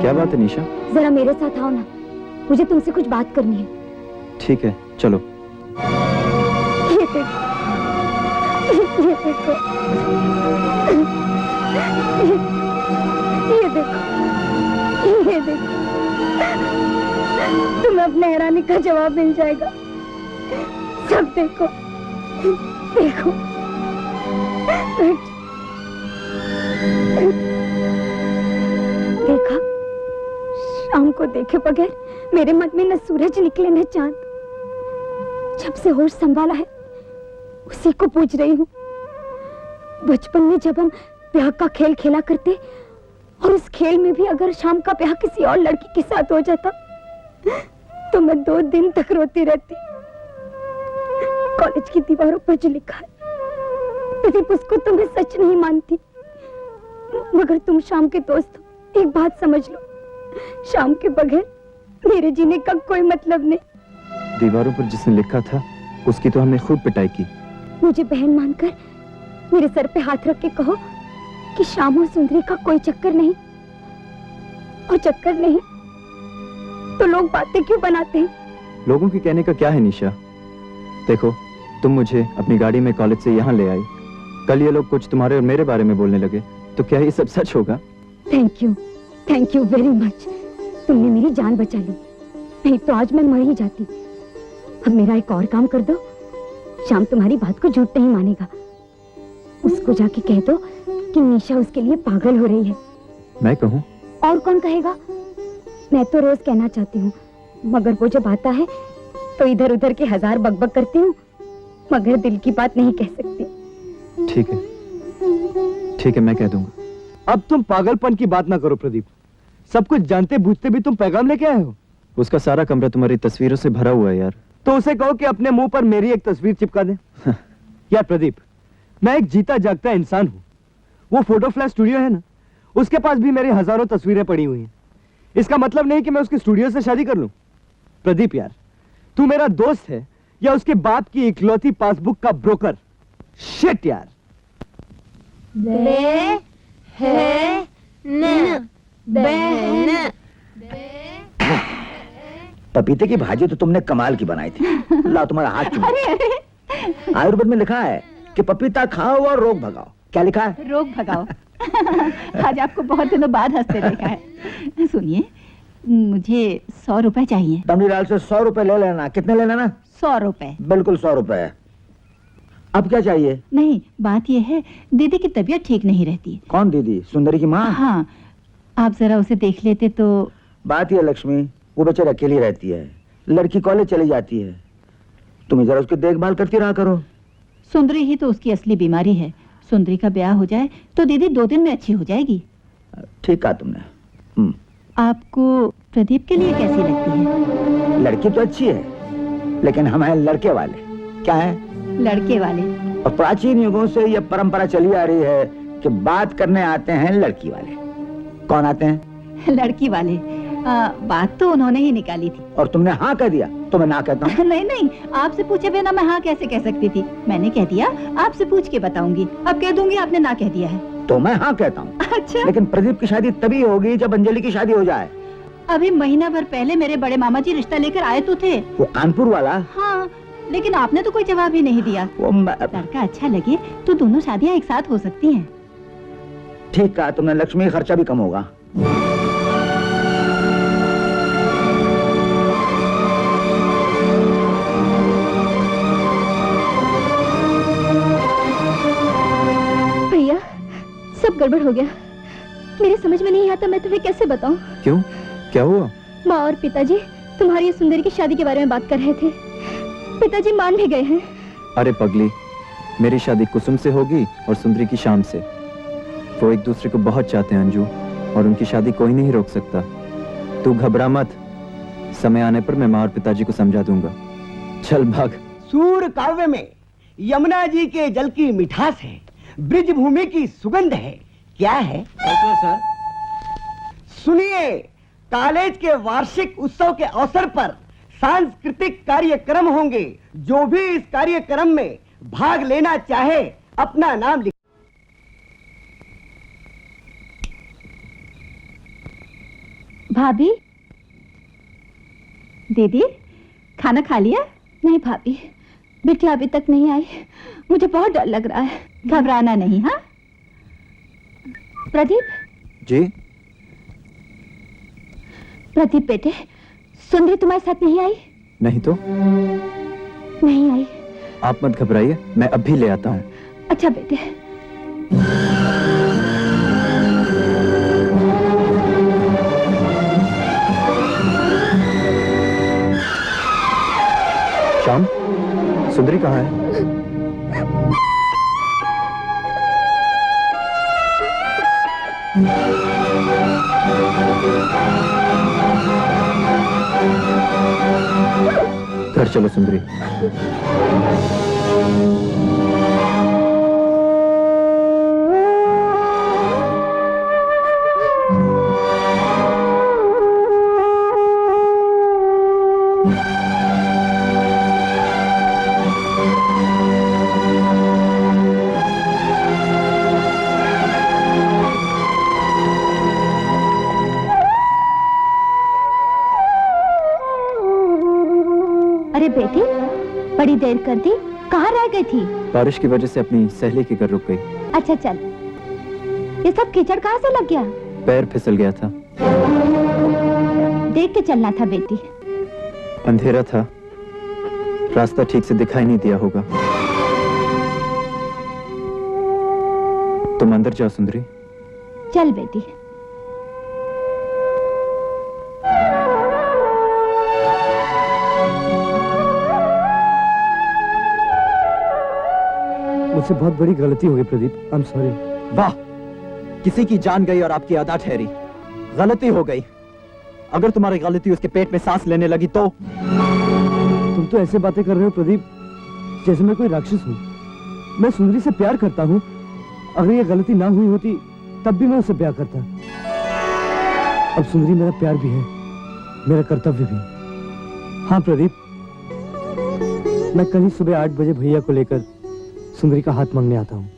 क्या बात है निशा? जरा मेरे साथ आओ ना, मुझे तुमसे कुछ बात करनी है। ठीक है, चलो। ये देखो, ये देखो, ये देखो, ये देखो, तुम्हें अपने हैरानी का जवाब मिल जाएगा। सब देखो, देखो। देखा, शाम को देखे बगैर मेरे मन में न सूरज निकले न चांद। जब से होश संभाला है उसी को पूछ रही हूँ। बचपन में जब हम ब्याह का खेल खेला करते और उस खेल में भी अगर शाम का ब्याह किसी और लड़की के साथ हो जाता तो मैं 2 दिन तक रोती रहती। कॉलेज की दीवारों पर जो लिखा है प्रदीप, उसको तो मैं सच नहीं मानती, मगर तुम शाम के दोस्त हो, एक बात समझ लो, शाम के बगैर मेरे जीने का कोई मतलब नहीं। दीवारों पर जिसने लिखा था उसकी तो हमने खूब पिटाई की। मुझे बहन मानकर मेरे सर पे हाथ रख के कहो कि शाम और सुंदरी का कोई चक्कर नहीं, और चक्कर नहीं तो लोग बातें क्यों बनाते हैं? लोगों के कहने का क्या है निशा? देखो, तुम मुझे अपनी गाड़ी में कॉलेज से यहाँ ले आई, कल ये लोग कुछ तुम्हारे और मेरे बारे में बोलने लगे, तो क्या ये सब सच होगा? Thank you very much. तुमने मेरी जान बचा ली, नहीं तो आज मैं मर ही जाती। अब मेरा एक और काम कर दो, शाम तुम्हारी बात को झूठ नहीं मानेगा। उसको जाके कह दो कि निशा उसके लिए पागल हो रही है। मैं कहूँ? और कौन कहेगा? मैं तो रोज कहना चाहती हूँ, मगर वो जब आता है तो इधर उधर के 1000 बकबक करती हूँ, मगर दिल की बात नहीं कह सकती। ठीक है, मैं कह दूंगा। अब तुम पागलपन की बात ना करो प्रदीप, सब कुछ जानते बूझते भी तुम पैगाम लेके आए हो। उसका सारा कमरा तुम्हारी तस्वीरों से भरा हुआ है यार। तो उसे कहो कि अपने मुंह पर मेरी एक तस्वीर चिपका दे। यार प्रदीप, मैं एक जीता जागता इंसान हूँ। वो फोटो फ्लैश स्टूडियो है ना, उसके पास भी मेरी हजारों तस्वीरें पड़ी हुई हैं। इसका मतलब नहीं कि मैं उसके स्टूडियो से शादी कर लूं। प्रदीप यार, तू मेरा दोस्त है या उसके बाप की इकलौती पासबुक का ब्रोकर? शिट यार। पपीते की भाजी तो तुमने कमाल की बनाई थी। लाओ तुम्हारा हाथ चूम। आयुर्वेद में लिखा है कि पपीता खाओ और रोग भगाओ। क्या लिखा है? रोग भगाओ। आज आपको बहुत दिनों बाद हंसते देखा है। सुनिए, मुझे 100 रुपए चाहिए। तमरीलाल से 100 रुपए ले लेना। कितने ले लेना? 100 रुपए। बिल्कुल 100 रुपए। अब क्या चाहिए? नहीं, बात यह है दीदी की तबीयत ठीक नहीं रहती। कौन दीदी? सुंदरी की माँ? हाँ, आप जरा उसे देख लेते तो। बात यह लक्ष्मी, वो बेचारी अकेली रहती है, लड़की कॉलेज चली जाती है, तुम जरा उसकी देखभाल करती रहा करो। सुंदरी ही तो उसकी असली बीमारी है। सुंदरी का ब्याह हो जाए तो दीदी 2 दिन में अच्छी हो जाएगी। ठीक कहा तुमने। आपको प्रदीप के लिए कैसी लगती है? लड़की तो अच्छी है, लेकिन हम हैं लड़के वाले। क्या है? लड़के वाले। और प्राचीन युगों से यह परंपरा चली आ रही है कि बात करने आते हैं लड़की वाले। कौन आते हैं? लड़की वाले। बात तो उन्होंने ही निकाली थी। और तुमने हाँ कह दिया तो मैं ना कहता हूँ। नहीं, आपसे पूछे बिना मैं हाँ कैसे कह सकती थी? मैंने कह दिया आपसे पूछ के बताऊंगी। अब कह दूंगी आपने ना कह दिया है तो मैं हाँ कहता हूँ। अच्छा, लेकिन प्रदीप की शादी तभी होगी जब अंजलि की शादी हो जाए। अभी महीना भर पहले मेरे बड़े मामा जी रिश्ता लेकर आए तो थे। वो कानपुर वाला? हाँ, लेकिन आपने तो कोई जवाब ही नहीं दिया। लड़का अच्छा लगे तो दोनों शादियाँ एक साथ हो सकती हैं। ठीक कहा तुमने लक्ष्मी, खर्चा भी कम होगा। भैया, सब गड़बड़ हो गया। मेरे समझ में नहीं आता मैं तुम्हें कैसे बताऊं। क्यों, क्या हुआ? माँ और पिताजी तुम्हारी सुंदरी की शादी के बारे में बात कर रहे थे। पिताजी मान भी गए हैं। अरे पगली, मेरी शादी कुसुम से होगी और सुंदरी की शाम से। वो एक दूसरे को बहुत चाहते हैं अंजू, और उनकी शादी कोई नहीं रोक सकता। तू घबरा मत, समय आने पर मैं माँ और पिताजी को समझा दूंगा। चल भाग। सूर काव्य में यमुना जी के जल की मिठास है, ब्रिज भूमि की सुगंध है। क्या है? सर, सुनिए, कॉलेज के वार्षिक उत्सव के अवसर पर सांस्कृतिक कार्यक्रम होंगे। जो भी इस कार्यक्रम में भाग लेना चाहे अपना नाम लिख। भाभी, दीदी खाना खा लिया? नहीं भाभी, बिटिया अभी तक नहीं आई। मुझे बहुत डर लग रहा है। घबराना नहीं। हाँ प्रदीप, जी प्रदीप बेटे, सुंदरी तुम्हारे साथ नहीं आई? नहीं तो नहीं आई। आप मत घबराइए, मैं अभी ले आता हूँ। अच्छा बेटे। श्याम, सुंदरी कहाँ है? घर चलो सुंदरी। अरे बेटी, बड़ी देर कर दी, कहाँ रह गई थी? बारिश की वजह से अपनी सहेली के घर रुक गई। अच्छा चल, ये सब कीचड़ कहाँ से लग गया? पैर फिसल गया था। देख के चलना था बेटी। अंधेरा था, रास्ता ठीक से दिखाई नहीं दिया होगा। तुम अंदर जाओ सुंदरी। चल बेटी। मुझसे बहुत बड़ी गलती हो गई प्रदीप, आई एम सॉरी। वाह, किसी की जान गई और आपकी अदा ठहरी। गलती हो गई। अगर तुम्हारी गलती उसके पेट में सांस लेने लगी तो? तुम तो ऐसे बातें कर रहे हो प्रदीप जैसे मैं कोई राक्षस हूँ। मैं सुंदरी से प्यार करता हूँ। अगर ये गलती ना हुई होती तब भी मैं उससे प्यार करता। अब सुंदरी मेरा प्यार भी है, मेरा कर्तव्य भी। हाँ प्रदीप, मैं कल ही सुबह 8 बजे भैया को लेकर सुंदरी का हाथ मांगने आता हूँ।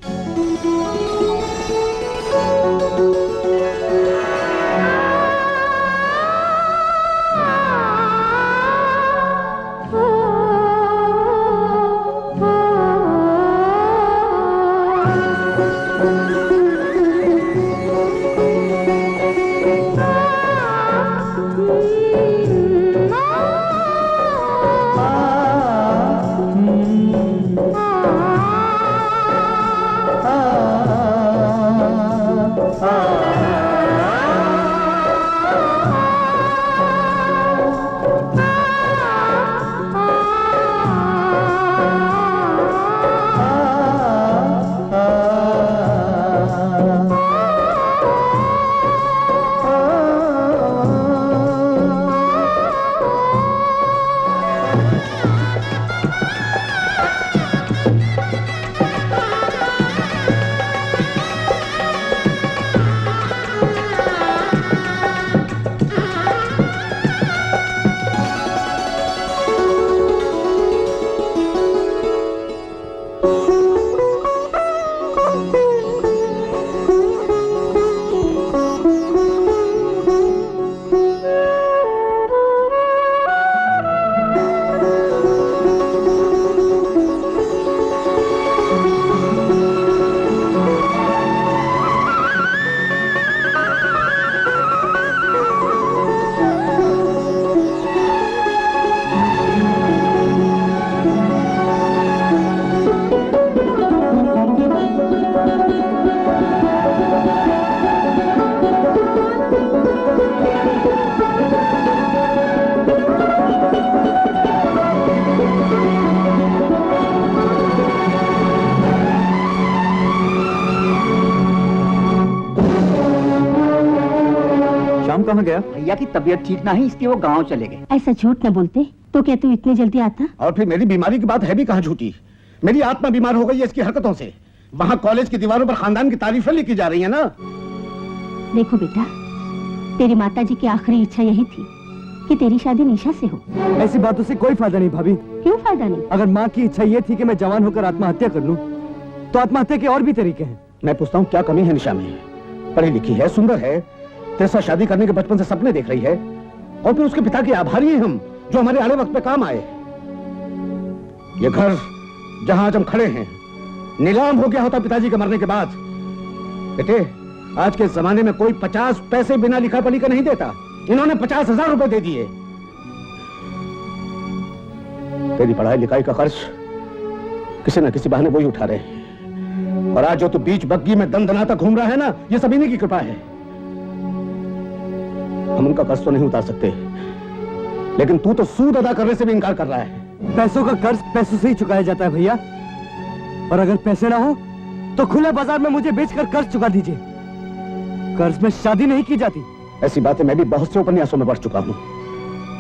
कहाँ गया? भैया की तबीयत ठीक नहीं, इसलिए वो गांव चले गए। ऐसा झूठ न बोलते तो क्या तू इतनी जल्दी आता? और फिर मेरी बीमारी की बात है भी कहाँ झूठी। मेरी आत्मा बीमार हो गई है इसकी हरकतों से। वहाँ कॉलेज की दीवारों पर खानदान की तारीफें लिखी जा रही है ना। देखो बेटा, तेरी माताजी की आखिरी इच्छा यही थी कि तेरी शादी निशा से हो। ऐसी बातों से कोई फायदा नहीं भाभी। क्यों फायदा नहीं? अगर माँ की इच्छा ये थी कि मैं जवान होकर आत्महत्या कर लूं, तो आत्महत्या के और भी तरीके हैं। मैं पूछता हूँ क्या कमी है निशा में? पढ़ी लिखी है, सुंदर है, तेरे साथ शादी करने के बचपन से सपने देख रही है, और फिर उसके पिता के आभारी हैं हम, जो हमारे आड़े वक्त पे काम आए। ये घर जहां आज हम खड़े हैं नीलाम हो गया होता पिताजी के मरने के बाद। बेटे, आज के जमाने में कोई 50 पैसे बिना लिखा पढ़ी का नहीं देता। इन्होंने 50,000 रुपए दे दिए। तेरी पढ़ाई लिखाई का खर्च किसी न किसी बहाने वही उठा रहे हैं, और आज जो तू बीच बग्गी में दंदनाता घूम रहा है ना, ये सब इन्हीं की कृपा है। हम उनका कर्ज तो नहीं उतार सकते, लेकिन तू तो सूद अदा करने से भी इनकार कर रहा है। पैसों का कर्ज पैसों से ही चुकाया जाता है भैया, और अगर पैसे ना हो तो खुले बाजार में मुझे बेचकर कर्ज चुका दीजिए। कर्ज में शादी नहीं की जाती। ऐसी बातें मैं भी बहुत से उपन्यासों में पढ़ चुका हूं,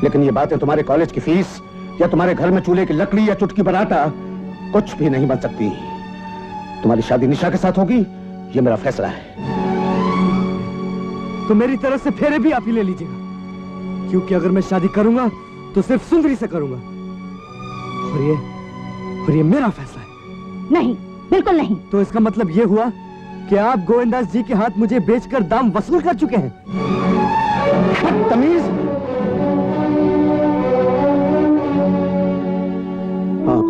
लेकिन ये बातें तुम्हारे कॉलेज की फीस या तुम्हारे घर में चूल्हे की लकड़ी या चुटकी बनाता कुछ भी नहीं बन सकती। तुम्हारी शादी निशा के साथ होगी, ये मेरा फैसला है। तो मेरी तरफ से फेरे भी आप ही ले लीजिएगा, क्योंकि अगर मैं शादी करूंगा तो सिर्फ सुंदरी से करूंगा, और ये मेरा फैसला है। नहीं, बिल्कुल नहीं। तो इसका मतलब ये हुआ कि आप गोविंदास जी के हाथ मुझे बेचकर दाम वसूल कर चुके हैं। तमीज। हाँ,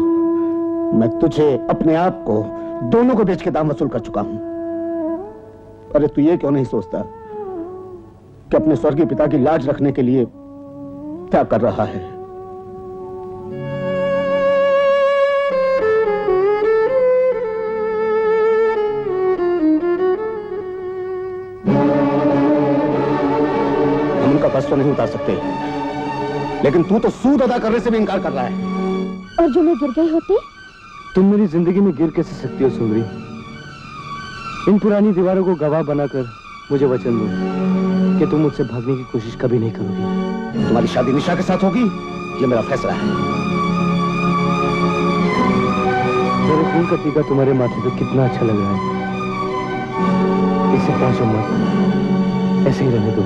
मैं तुझे, अपने आप को, दोनों को बेच के दाम वसूल कर चुका हूं। अरे तू ये क्यों नहीं सोचता कि अपने स्वर्गीय पिता की लाज रखने के लिए क्या कर रहा है? हम उनका कर्ज तो नहीं उतार सकते, लेकिन तू तो सूद अदा करने से भी इनकार कर रहा है। और जो मैं गिर गई होती? तुम मेरी जिंदगी में गिर कैसे सकती हो सुंदरी? इन पुरानी दीवारों को गवाह बनाकर मुझे वचन दो कि तुम मुझसे भागने की कोशिश कभी नहीं करोगी। तुम्हारी शादी निशा के साथ होगी, ये मेरा फैसला है। मेरे खून का टीका तुम्हारे माथे पे कितना अच्छा लग रहा है। इसे पांचों मत, ऐसे ही रहने दो।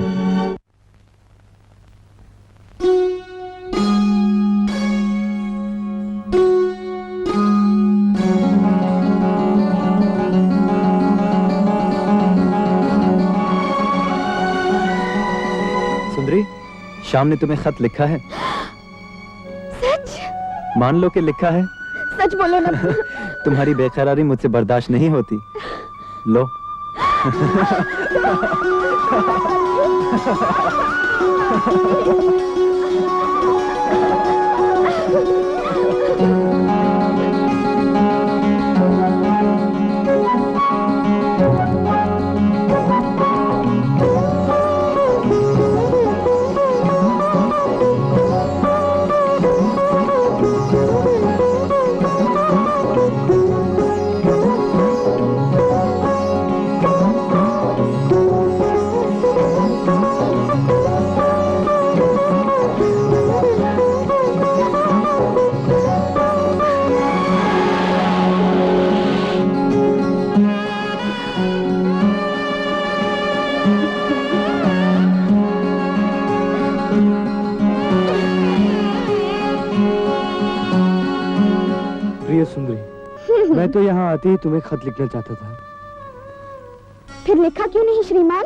श्याम ने तुम्हें खत लिखा है? सच? मान लो कि लिखा है। सच बोलो ना। तुम्हारी बेकरारी मुझसे बर्दाश्त नहीं होती। लो। मैं तो यहाँ आते ही तुम्हें खत लिखना चाहता था। फिर लिखा क्यों नहीं श्रीमान?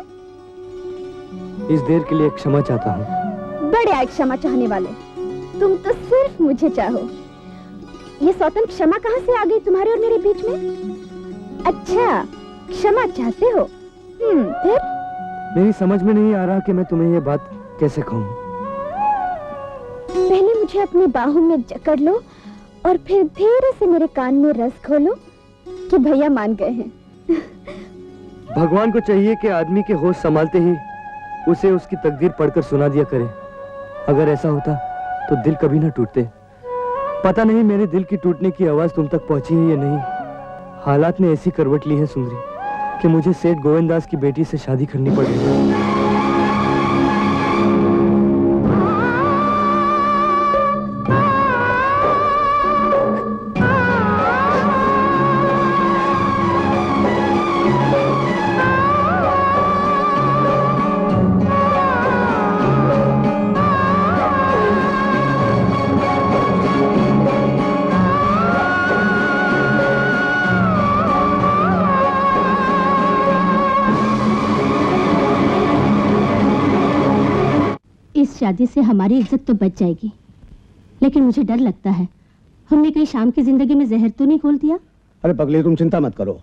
इस देर के लिए क्षमा चाहता हूँ। बड़े आए क्षमा चाहने वाले। तुम तो सिर्फ मुझे चाहो। ये सौतन क्षमा कहाँ से आ गई तुम्हारे और मेरे बीच में? अच्छा, क्षमा चाहते हो? फिर? मेरी समझ में नहीं आ रहा कि मैं तुम्हें ये बात कैसे कहूँ। पहले मुझे अपनी बाहों में जकड़ लो और फिर धीरे से मेरे कान में रस खोलो कि भैया मान गए हैं। भगवान को चाहिए कि आदमी के होश संभालते ही उसे उसकी तकदीर पढ़कर सुना दिया करे। अगर ऐसा होता तो दिल कभी ना टूटते। पता नहीं मेरे दिल की टूटने की आवाज तुम तक पहुंची है या नहीं। हालात ने ऐसी करवट ली है सुंदरी कि मुझे सेठ गोविंदास की बेटी से शादी करनी पड़ेगी। इस शादी से हमारी इज्जत तो बच जाएगी, लेकिन मुझे डर लगता है हमने कहीं शाम की जिंदगी में जहर तो नहीं घोल दिया। अरे पगली, तुम चिंता मत करो,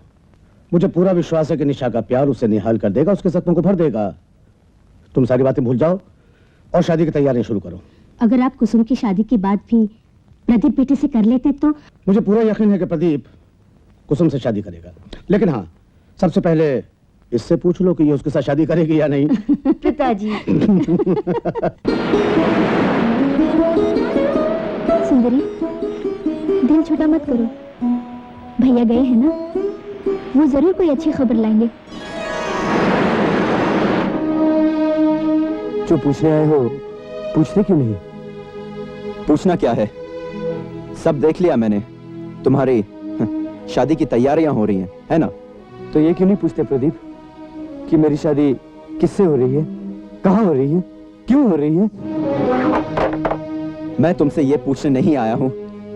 मुझे पूरा विश्वास है कि निशा का प्यार उसे निहाल कर देगा, उसके जख्मों को भर देगा। तुम सारी बातें भूल जाओ और शादी की तैयारियां शुरू करो। अगर आप कुसुम की शादी के बाद भी प्रदीप बेटे से कर लेते तो? मुझे पूरा यकीन है कि प्रदीप कुसुम से शादी करेगा, लेकिन हाँ, सबसे पहले इससे पूछ लो कि ये उसके साथ शादी करेगी या नहीं। पिताजी। सुंदरी, दिल छोटा मत करो, भैया गए हैं ना, वो जरूर कोई अच्छी खबर लाएंगे। जो पूछने आए हो पूछते क्यों नहीं? पूछना क्या है, सब देख लिया मैंने। तुम्हारी शादी की तैयारियां हो रही हैं, है ना? तो ये क्यों नहीं पूछते प्रदीप कि मेरी शादी किससे हो रही है, कहाँ हो रही है, क्यों हो रही है? मैं तुमसे ये पूछने नहीं आया हूं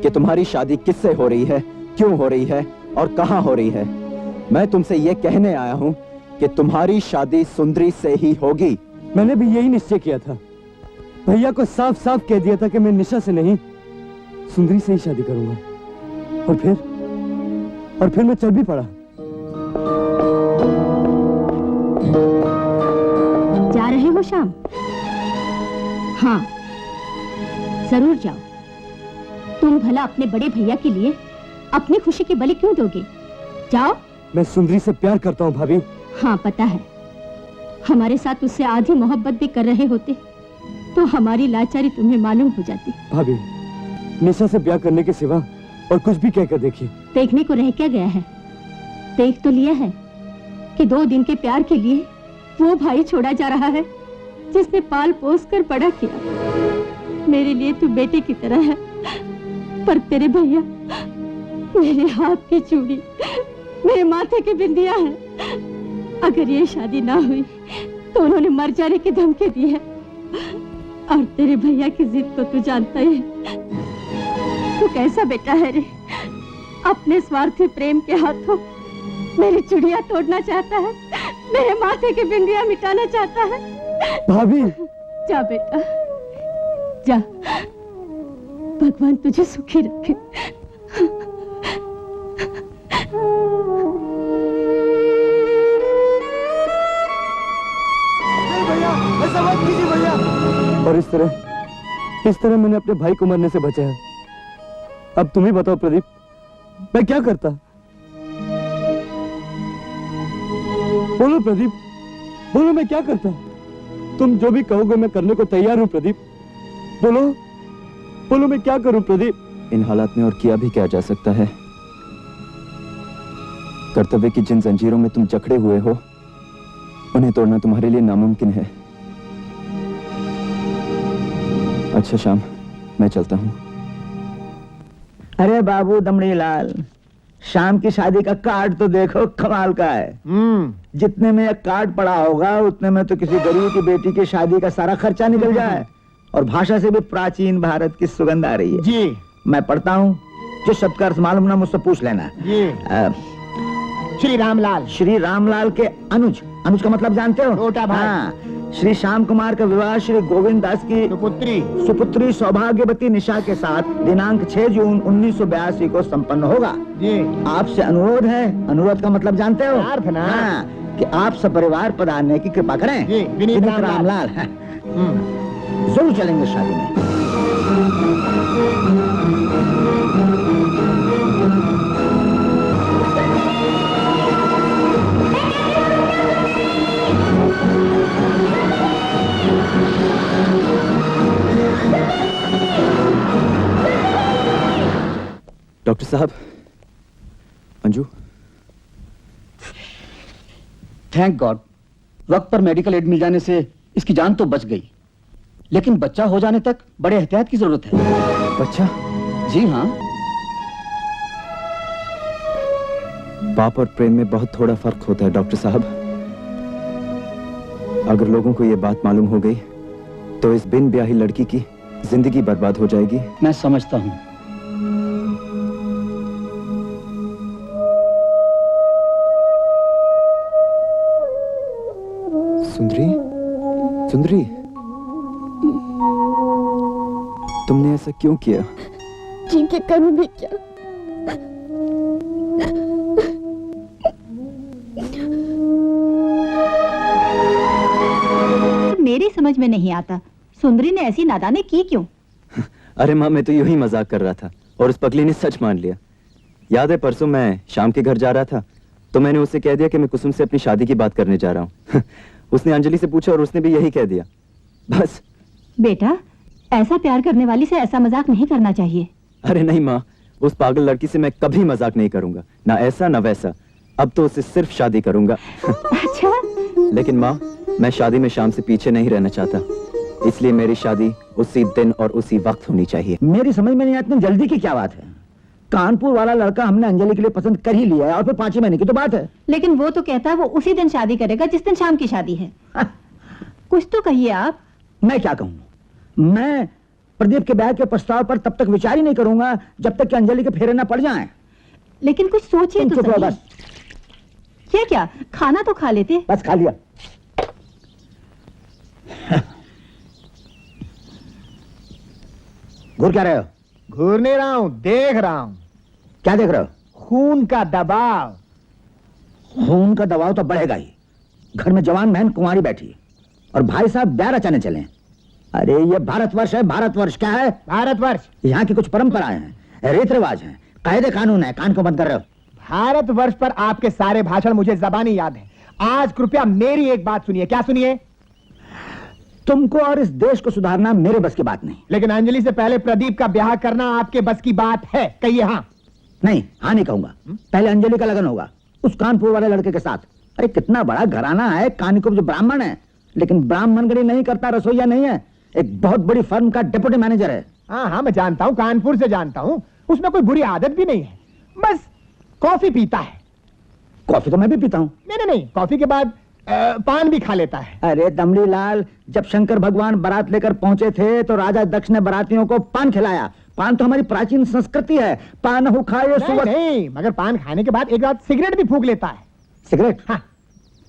कि तुम्हारी शादी किससे हो रही है, क्यों हो रही है और कहाँ हो रही है। मैं तुमसे ये कहने आया हूं कि तुम्हारी शादी सुंदरी से ही होगी। मैंने भी यही निश्चय किया था, भैया को साफ साफ कह दिया था कि मैं निशा से नहीं सुंदरी से ही शादी करूंगा, और फिर मैं चल भी पड़ा। जा रहे हो शाम? हाँ, जरूर जाओ। तुम भला अपने बड़े भैया के लिए अपनी खुशी की बलि क्यों दोगे? जाओ। मैं सुंदरी से प्यार करता हूँ भाभी। हाँ पता है, हमारे साथ उससे आधी मोहब्बत भी कर रहे होते तो हमारी लाचारी तुम्हें मालूम हो जाती। भाभी, निशा से ब्याह करने के सिवा और कुछ भी कहकर देखिए। देखने को रह क्या गया है? देख तो लिया है कि 2 दिन के प्यार के लिए वो भाई छोड़ा जा रहा है जिसने पाल पोस कर बड़ा किया। मेरे लिए तू बेटे की तरह है, पर तेरे भैया मेरे हाथ की चूड़ी, मेरे माथे की बिंदिया है। अगर ये शादी ना हुई तो उन्होंने मर जाने की धमकी दी है, और तेरे भैया की जिद तो तू जानता ही है। तू कैसा बेटा है रे, अपने स्वार्थी प्रेम के हाथों मेरी चूड़ियां तोड़ना चाहता है, मेरे माथे की बिंदिया मिटाना चाहता है। भाभी, जा बेटा जा, भगवान तुझे सुखी रखे। भैया, ऐसा मत कीजिए भैया। और इस तरह मैंने अपने भाई को मरने से बचाया। अब तुम ही बताओ प्रदीप, मैं क्या करता? बोलो प्रदीप, बोलो मैं क्या करता? तुम जो भी कहोगे मैं करने को तैयार हूं प्रदीप। बोलो मैं क्या करूं प्रदीप? इन हालात में और किया भी क्या जा सकता है? कर्तव्य की जिन जंजीरों में तुम जकड़े हुए हो, उन्हें तोड़ना तुम्हारे लिए नामुमकिन है। अच्छा श्याम, मैं चलता हूं। अरे बाबू दमड़ी लाल, शाम की शादी का कार्ड तो देखो, कमाल का है। जितने में एक कार्ड पड़ा होगा उतने में तो किसी गरीब की बेटी की शादी का सारा खर्चा निकल जाए। और भाषा से भी प्राचीन भारत की सुगंध आ रही है। जी मैं पढ़ता हूँ, जो शब्द का अर्थ मालूम ना मुझसे पूछ लेना। जी। श्री रामलाल। श्री रामलाल के अनुज का मतलब जानते हो? छोटा भाई। हाँ, श्री श्याम कुमार का विवाह श्री गोविंद दास की सुपुत्री सौभाग्यवती निशा के साथ दिनांक 6 जून 1982 को संपन्न होगा। जी। आपसे अनुरोध है, अनुरोध का मतलब जानते हो? अर्थ ना? हाँ, कि आप सपरिवार पधारने की कृपा करें। जी, विनीत रामलाल। जरूर चलेंगे शादी में। डॉक्टर साहब, अंजू। थैंक गॉड, वक्त पर मेडिकल एड मिल जाने से इसकी जान तो बच गई, लेकिन बच्चा हो जाने तक बड़े एहतियात की जरूरत है। बच्चा? जी हाँ। पाप और प्रेम में बहुत थोड़ा फर्क होता है डॉक्टर साहब। अगर लोगों को ये बात मालूम हो गई तो इस बिन ब्याही लड़की की जिंदगी बर्बाद हो जाएगी। मैं समझता हूँ। सुंदरी, सुंदरी, तुमने ऐसा क्यों किया? जिनके कर्म भी क्या। मेरी समझ में नहीं आता, सुंदरी ने ऐसी नादानी की क्यों? अरे माँ, मैं तो यूं ही मजाक कर रहा था और उस पगली ने सच मान लिया। याद है परसों मैं शाम के घर जा रहा था तो मैंने उसे कह दिया कि मैं कुसुम से अपनी शादी की बात करने जा रहा हूँ। उसने अंजलि से पूछा और उसने भी यही कह दिया। बस। बेटा, ऐसा प्यार करने वाली से ऐसा मजाक नहीं करना चाहिए। अरे नहीं माँ, उस पागल लड़की से मैं कभी मजाक नहीं करूंगा, ना ऐसा ना वैसा। अब तो उससे सिर्फ शादी करूंगा। अच्छा? लेकिन माँ, मैं शादी में शाम से पीछे नहीं रहना चाहता, इसलिए मेरी शादी उसी दिन और उसी वक्त होनी चाहिए। मेरी समझ में नहीं आती जल्दी की क्या बात है। कानपुर वाला लड़का हमने अंजलि के लिए पसंद कर ही लिया है और फिर 5 महीने की तो बात है। लेकिन वो तो कहता है वो उसी दिन शादी करेगा जिस दिन शाम की शादी है। कुछ तो कहिए आप। मैं क्या कहूँ? मैं प्रदीप के ब्याह के प्रस्ताव पर तब तक विचार ही नहीं करूंगा जब तक कि अंजलि के फेरे ना पड़ जाएं। लेकिन कुछ सोचिए तो सही। बस। ये क्या, खाना तो खा लेते। बस खा लिया। घूर क्या रहे हो? घूर नहीं रहा हूं, देख रहा हूं। क्या देख रहे हो? खून का दबाव। खून का दबाव तो बढ़ेगा ही। घर में जवान बहन कुंवारी बैठी है और भाई साहब ब्याह रचाने चले। अरे ये भारतवर्ष है। भारतवर्ष क्या है? भारतवर्ष यहाँ की कुछ परंपराएं हैं, रीत रिवाज हैं, कायदे कानून है। कान को बंद कर रहे हो? भारतवर्ष पर आपके सारे भाषण मुझे जबानी याद है। आज कृपया मेरी एक बात सुनिए। क्या सुनिए? तुमको और इस देश को सुधारना मेरे बस की बात नहीं। लेकिन अंजलि से पहले प्रदीप का ब्याह करना आपके बस की बात है। कहिए हाँ। नहीं, हाँ नहीं कहूंगा। पहले अंजलि का लगन होगा उस कानपुर वाले लड़के के साथ। अरे कितना बड़ा घराना है कानिकुब, जो ब्राह्मण है, लेकिन ब्राह्मणगढ़ी नहीं करता, रसोईया नहीं है, एक बहुत बड़ी फर्म का डिप्टी मैनेजर है। हाँ हाँ, मैं जानता हूँ, कानपुर से जानता हूँ। उसमें कोई बुरी आदत भी नहीं है, बस कॉफी पीता है। कॉफी तो मैं भी पीता हूँ। नहीं, कॉफी के बाद पान भी खा लेता है। अरे दमड़ी लाल, जब शंकर भगवान बारात लेकर पहुंचे थे तो राजा दक्ष ने बारातियों को पान खिलाया। पान तो हमारी प्राचीन संस्कृति है। पान हो खाए नहीं, मगर पान खाने के बाद एक रात सिगरेट भी फूंक लेता है। सिगरेट? हाँ,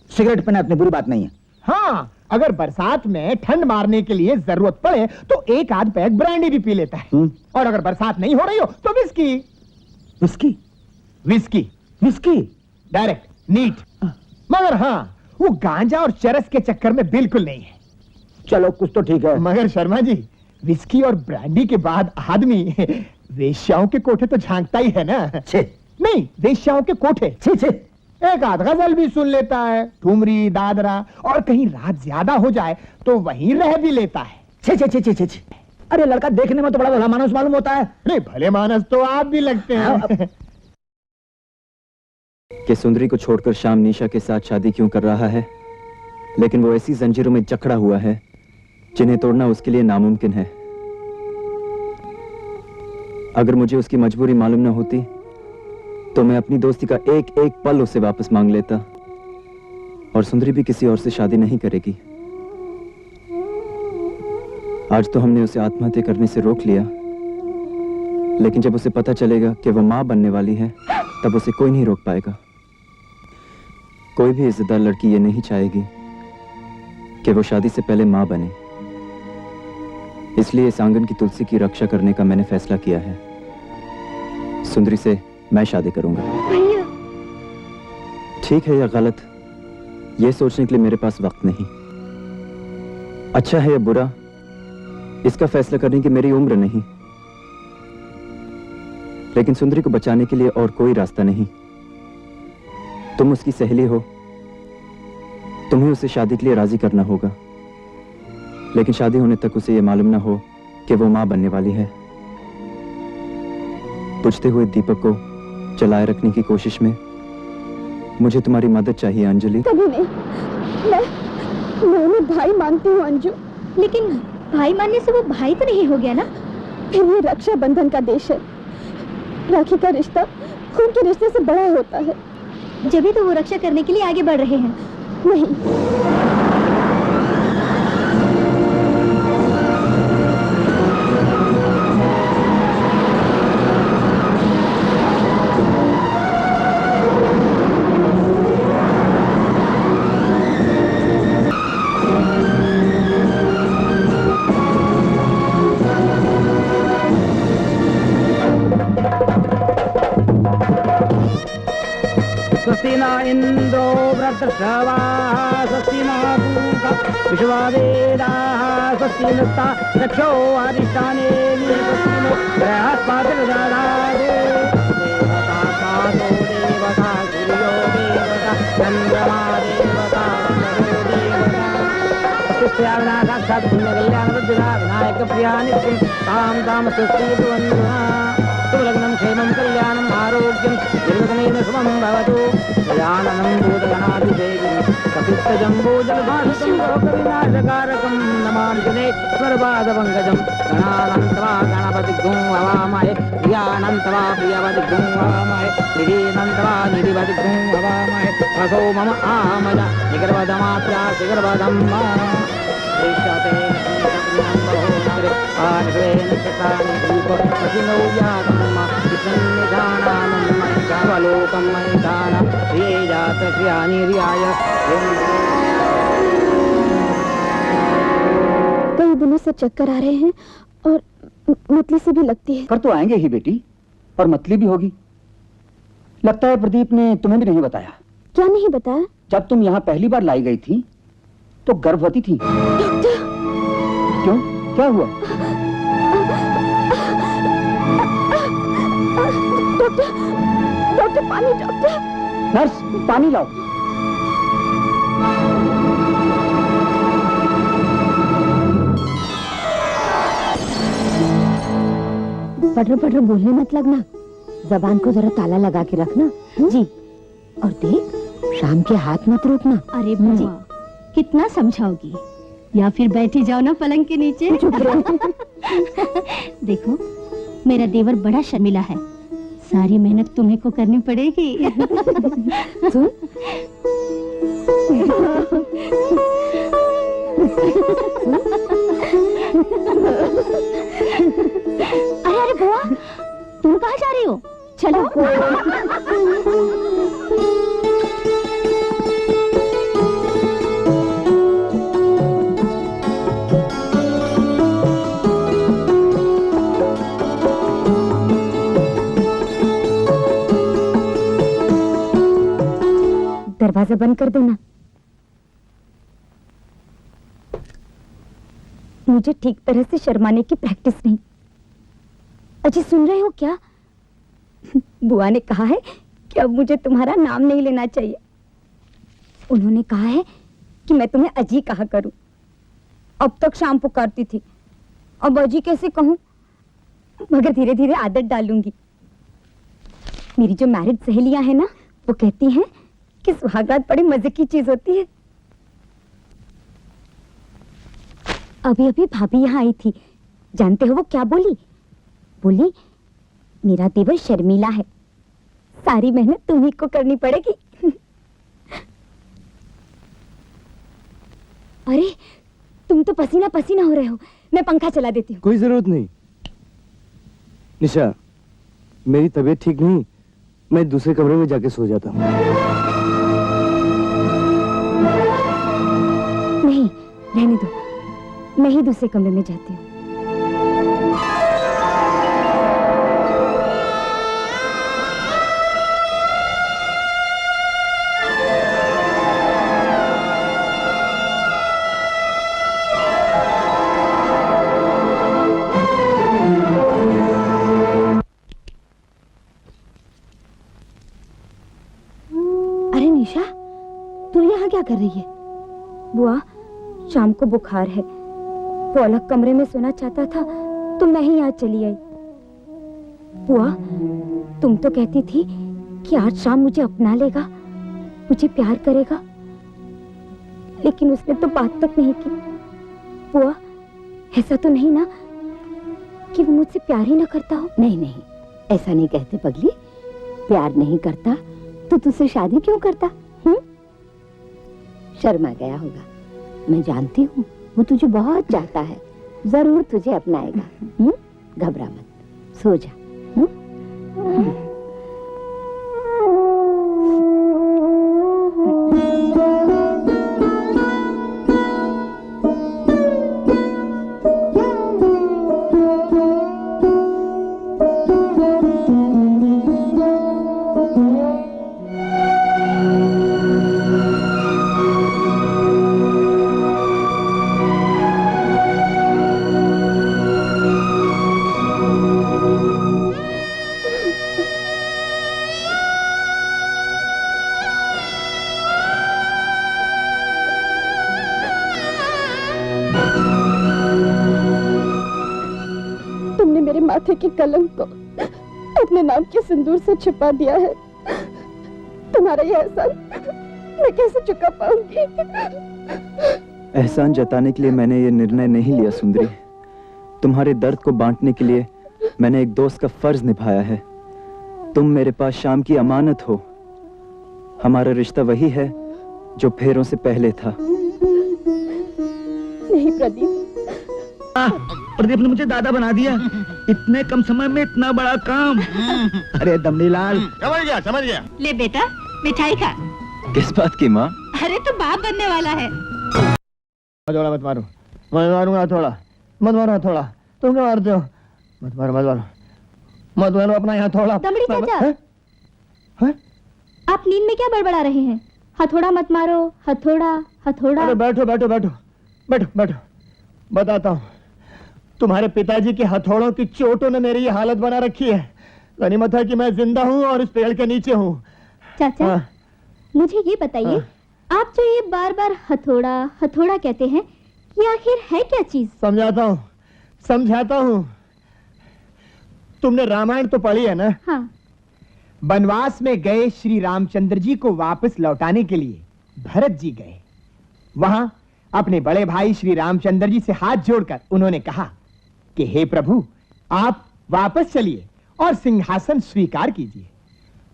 सिगरेट पीना इतनी बुरी बात नहीं है। हाँ, अगर बरसात में ठंड मारने के लिए जरूरत पड़े तो एक आध पैक ब्रांडी भी पी लेता है। और अगर बरसात नहीं हो रही हो तो whisky. Whisky? Whisky whisky direct neat. मगर हाँ, वो गांजा और चरस के चक्कर में बिल्कुल नहीं है। चलो कुछ तो ठीक है। मगर शर्मा जी, विस्की और ब्रांडी के बाद आदमी वेश्याओं के कोठे तो झांकता ही है ना। नहीं, वेश्याओं के कोठे। एक आध गजल भी सुन लेता है, ठुमरी दादरा, और कहीं रात ज्यादा हो जाए तो वहीं रह भी लेता है। छे। अरे लड़का देखने में तो बड़ा भला मानस मालूम होता है। नहीं, भले मानस तो आप भी लगते हैं। कि सुंदरी को छोड़कर शाम निशा के साथ शादी क्यों कर रहा है, लेकिन वो ऐसी जंजीरों में जकड़ा हुआ है जिन्हें तोड़ना उसके लिए नामुमकिन है। अगर मुझे उसकी मजबूरी मालूम न होती तो मैं अपनी दोस्ती का एक एक पल उससे वापस मांग लेता, और सुंदरी भी किसी और से शादी नहीं करेगी। आज तो हमने उसे आत्महत्या करने से रोक लिया, लेकिन जब उसे पता चलेगा कि वो मां बनने वाली है तब उसे कोई नहीं रोक पाएगा। कोई भी इज्जतदार लड़की ये नहीं चाहेगी कि वो शादी से पहले मां बने। इसलिए इस आंगन की तुलसी की रक्षा करने का मैंने फैसला किया है। सुंदरी से मैं शादी करूंगा। ठीक है या गलत, ये सोचने के लिए मेरे पास वक्त नहीं। अच्छा है या बुरा, इसका फैसला करने की मेरी उम्र नहीं। लेकिन सुंदरी को बचाने के लिए और कोई रास्ता नहीं। तुम उसकी सहेली हो, तुम्हें उसे शादी के लिए राजी करना होगा, लेकिन शादी होने तक उसे यह मालूम ना हो कि वो मां बनने वाली है। बुझते हुए दीपक को जलाए रखने की कोशिश में मुझे तुम्हारी मदद चाहिए अंजलि। कभी नहीं। मैं उन्हें भाई मानती हूँ अंजू। लेकिन भाई मानने से वो भाई तो नहीं हो गया ना। फिर ये रक्षा बंधन का देश है। राखी का रिश्ता खून के रिश्ते से बड़ा होता है। जब भी तो वो रक्षा करने के लिए आगे बढ़ रहे हैं। नहीं, स्वस्ति न इंद्रो वृत्रश्रवाः स्वस्ति न पूषा विश्ववेदाः स्वस्ति नस्ता रक्षो अरिष्टाने स्वस्ति नो बृहस्पतिर्दधातु देवता कालो देवता सूर्यो देवता चंद्रमा देवता साक्षात् पुण्यकल्याण विनायक प्रिया नित्यं ताम ताम स्वस्ति लग्नं क्षेमं कल्याणम् आरोग्यं दीर्घदिनेन शुभं भवतु गजाननं भूतगणाधिसेवितं कपित्तजम्बूजलभाषितं लोकविनाशकारकं नमामि शनैश्वरपादपङ्कजं गणानन्तवा गणपतिगुं हवामहे प्रियानन्तवा प्रियपतिगुं हवामहे निधीनन्तवा निधिपतिगुं हवामहे भगो मम आमज निगर्वधमात्रा शिगर्वधं कई दिनों से चक्कर आ रहे हैं और मतली से भी लगती है। कर तो आएंगे ही बेटी, और मतली भी होगी। लगता है प्रदीप ने तुम्हें भी नहीं बताया। क्या नहीं बताया? जब तुम यहाँ पहली बार लाई गई थी तो गर्भवती थी। डॉक्टर! क्यों, क्या हुआ? डॉक्टर, डॉक्टर पानी, डॉक्टर! नर्स, पानी लाओ। पढ़ बोलने मत लगना, जबान को जरा ताला लगा के रखना। जी। और देख, शाम के हाथ मत रोकना। अरे बुआ, कितना समझाओगी? या फिर बैठी जाओ ना पलंग के नीचे। देखो, मेरा देवर बड़ा शर्मिला है, सारी मेहनत तुम्हें को करनी पड़ेगी। सुन। अरे बुआ, तुम कहाँ जा रही हो? चलो। दरवाजा बंद कर देना। मुझे ठीक तरह से शर्माने की प्रैक्टिस नहीं। अजी सुन रहे हो क्या? बुआ ने कहा है कि अब मुझे तुम्हारा नाम नहीं लेना चाहिए। उन्होंने कहा है कि मैं तुम्हें अजी कहा करूं। अब तक शाम पुकारती थी, अब अजी कैसे कहूं? मगर धीरे धीरे आदत डालूंगी। मेरी जो मैरिड सहेलियां हैं ना, वो कहती हैं कि सुहागरात बड़ी मजे की चीज होती है। अभी अभी भाभी यहाँ आई थी, जानते हो वो क्या बोली? बोली, मेरा देवर शर्मीला है, सारी मेहनत तुम्ही को करनी पड़ेगी। अरे तुम तो पसीना पसीना हो रहे हो, मैं पंखा चला देती हूँ। कोई जरूरत नहीं निशा, मेरी तबीयत ठीक नहीं, मैं दूसरे कमरे में जाके सो जाता हूँ। नहीं, रहने दो, मैं ही दूसरे कमरे में जाती हूँ। अरे निशा, तू यहाँ क्या कर रही है? बुआ, शाम को बुखार है, वो अलग कमरे में सोना चाहता था तो मैं ही यहाँ चली आई। बुआ, तुम तो कहती थी कि आज शाम मुझे अपना लेगा, मुझे प्यार करेगा, लेकिन उसने तो बात तक नहीं की। बुआ, ऐसा तो नहीं ना कि वो मुझसे प्यार ही ना करता हो? नहीं नहीं, ऐसा नहीं कहते पगली। प्यार नहीं करता तो तुझसे शादी क्यों करता? शर्मा गया होगा, मैं जानती हूँ, वो तुझे बहुत चाहता है, जरूर तुझे अपनाएगा। घबरा मत, सो जा। माथे की कलंक को अपने नाम के सिंदूर से छिपा दिया है। तुम्हारा ये एहसान मैं कैसे चुका पाऊंगी? एहसान जताने के लिए मैंने ये निर्णय नहीं लिया सुंदरी। तुम्हारे दर्द को बांटने के लिए मैंने एक दोस्त का फर्ज निभाया है। तुम मेरे पास शाम की अमानत हो। हमारा रिश्ता वही है जो फेरों से पहले था। नहीं प्रदीप, प्रदीप ने मुझे दादा बना दिया। इतने कम समय में इतना बड़ा काम। अरे दमड़ी लाल, समझ गया। ले बेटा मिठाई खा। किस बात की माँ? अरे तू बाप बनने वाला है। थोड़ा मत मारो, मैं मारूंगा थोड़ा। मत मारो थोड़ा, तुम क्या मारते हो? मत मारो मत मारो मत मारो अपना यहाँ थोड़ा। दमड़ी चाचा, आप नींद में क्या बड़बड़ा रहे हैं? हथौड़ा मत मारो, हथौड़ा हथौड़ा। अरे बैठो बैठो बैठो बैठो बैठो, बताता हूँ। तुम्हारे पिताजी के हथौड़ों की चोटों ने मेरी ये हालत बना रखी है। गनीमत है कि मैं जिंदा हूँ और इस पेड़ के नीचे हूँ। चाचा, हाँ। मुझे ये बताइए, आप जो ये बार बार हथौड़ा हथौड़ा कहते हैं, ये आखिर है क्या चीज? समझाता हूँ। तुमने रामायण तो पढ़ी है ना? हाँ। वनवास में गए श्री रामचंद्र जी को वापस लौटाने के लिए भरत जी गए। वहां अपने बड़े भाई श्री रामचंद्र जी से हाथ जोड़कर उन्होंने कहा कि हे प्रभु, आप वापस चलिए और सिंहासन स्वीकार कीजिए।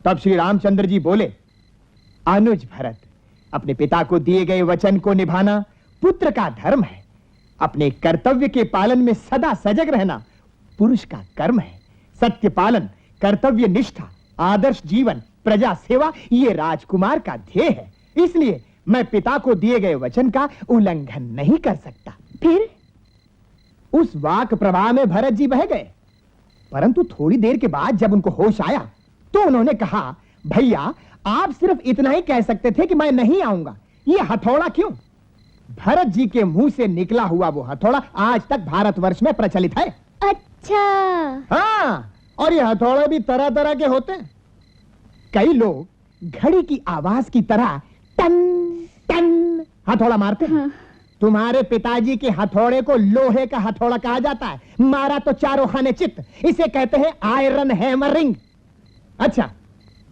तब श्री रामचंद्र जी बोले, अनुज भरत, अपने पिता को दिए गए वचन को निभाना पुत्र का धर्म है। अपने कर्तव्य के पालन में सदा सजग रहना पुरुष का कर्म है। सत्य पालन, कर्तव्य निष्ठा, आदर्श जीवन, प्रजा सेवा ये राजकुमार का ध्येय है। इसलिए मैं पिता को दिए गए वचन का उल्लंघन नहीं कर सकता। फिर उस वाक प्रवाह में भरत जी बह गए, परंतु थोड़ी देर के बाद जब उनको होश आया तो उन्होंने कहा, भैया आप सिर्फ इतना ही कह सकते थे कि मैं नहीं आऊंगा, ये हथौड़ा क्यों? भरत जी के मुंह से निकला हुआ वो हथौड़ा आज तक भारतवर्ष में प्रचलित है। अच्छा। हाँ, और ये हथौड़े भी तरह तरह के होते हैं। कई लोग घड़ी की आवाज की तरह टन टन हथौड़ा मारते हैं। हाँ। तुम्हारे पिताजी के हथौड़े को लोहे का हथौड़ा कहा जाता है। मारा तो चारों खाने चित, इसे कहते हैं आयरन हैमरिंग। अच्छा,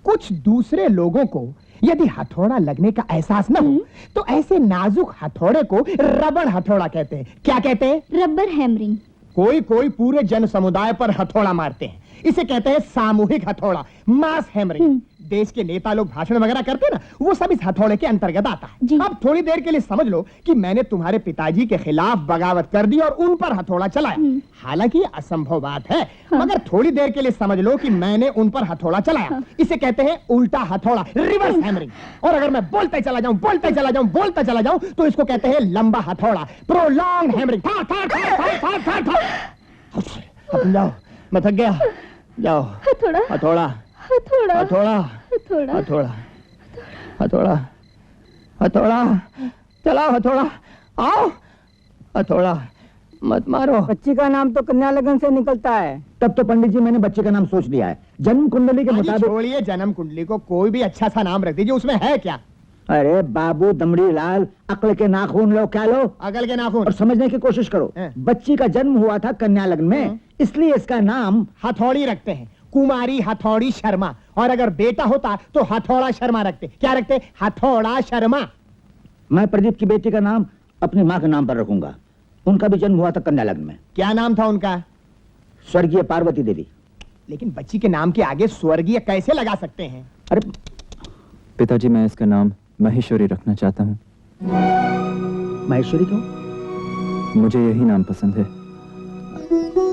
कुछ दूसरे लोगों को यदि हथौड़ा लगने का एहसास न हो तो ऐसे नाजुक हथौड़े को रबड़ हथौड़ा कहते हैं। क्या कहते हैं? Rubber hammering. कोई कोई पूरे जन समुदाय पर हथौड़ा मारते हैं, इसे कहते हैं सामूहिक हथौड़ा, मास हैमरिंग। देश के नेता लोग भाषण वगैरह करते हैं ना, वो सब इस हथौड़े के अंतर्गत आता है। अब थोड़ी देर के लिए समझ लो कि मैंने तुम्हारे पिताजी के खिलाफ बगावत कर दी और उन पर हथौड़ा चलाया। हालांकि ये असंभव बात है, मगर थोड़ी देर के लिए समझ लो कि मैंने उन पर हथौड़ा चलाया। इसे कहते हैं उल्टा हथौड़ा, रिवर्स हैमरिंग। और अगर मैं बोलते चला जाऊं बोलते चला जाऊं बोलते चला जाऊं तो इसको कहते हैं लंबा हथौड़ा, प्रोलॉन्ग्ड हैमरिंग। अब जाओ, मैं थक गया। जाओ। हथौड़ा हथौड़ा हथौड़ा हथौड़ा हथौड़ा हथौड़ा हथौड़ा हथौड़ा, चलाओ हथौड़ा, आओ। हथौड़ा मत मारो। बच्ची का नाम तो कन्या लगन से निकलता है। तब तो पंडित जी मैंने बच्चे का नाम सोच लिया है। जन्म कुंडली के मुताबिक। छोड़िए जन्म कुंडली को, कोई भी अच्छा सा नाम रख दीजिए, उसमें है क्या? अरे बाबू दमड़ी लाल, अक्ल के नाखून लो, क्या लो? अकल के नाखून। और समझने की कोशिश करो। बच्ची का जन्म हुआ था कन्या लग्न में, इसलिए इसका नाम हथौड़ी रखते हैं, कुमारी हथौड़ी शर्मा। और अगर बेटा होता तो हथौड़ा शर्मा रखते। क्या रखते? हथौड़ा शर्मा। मैं प्रदीप की बेटी का नाम अपनी माँ के नाम पर रखूंगा। उनका भी जन्म हुआ था कन्या लग्न में। क्या नाम था उनका? स्वर्गीय पार्वती देवी। लेकिन बच्ची के नाम के आगे स्वर्गीय कैसे लगा सकते हैं? अरे पिताजी, मैं इसका नाम महेश्वरी रखना चाहता हूँ। महेश्वरी क्यों? मुझे यही नाम पसंद है।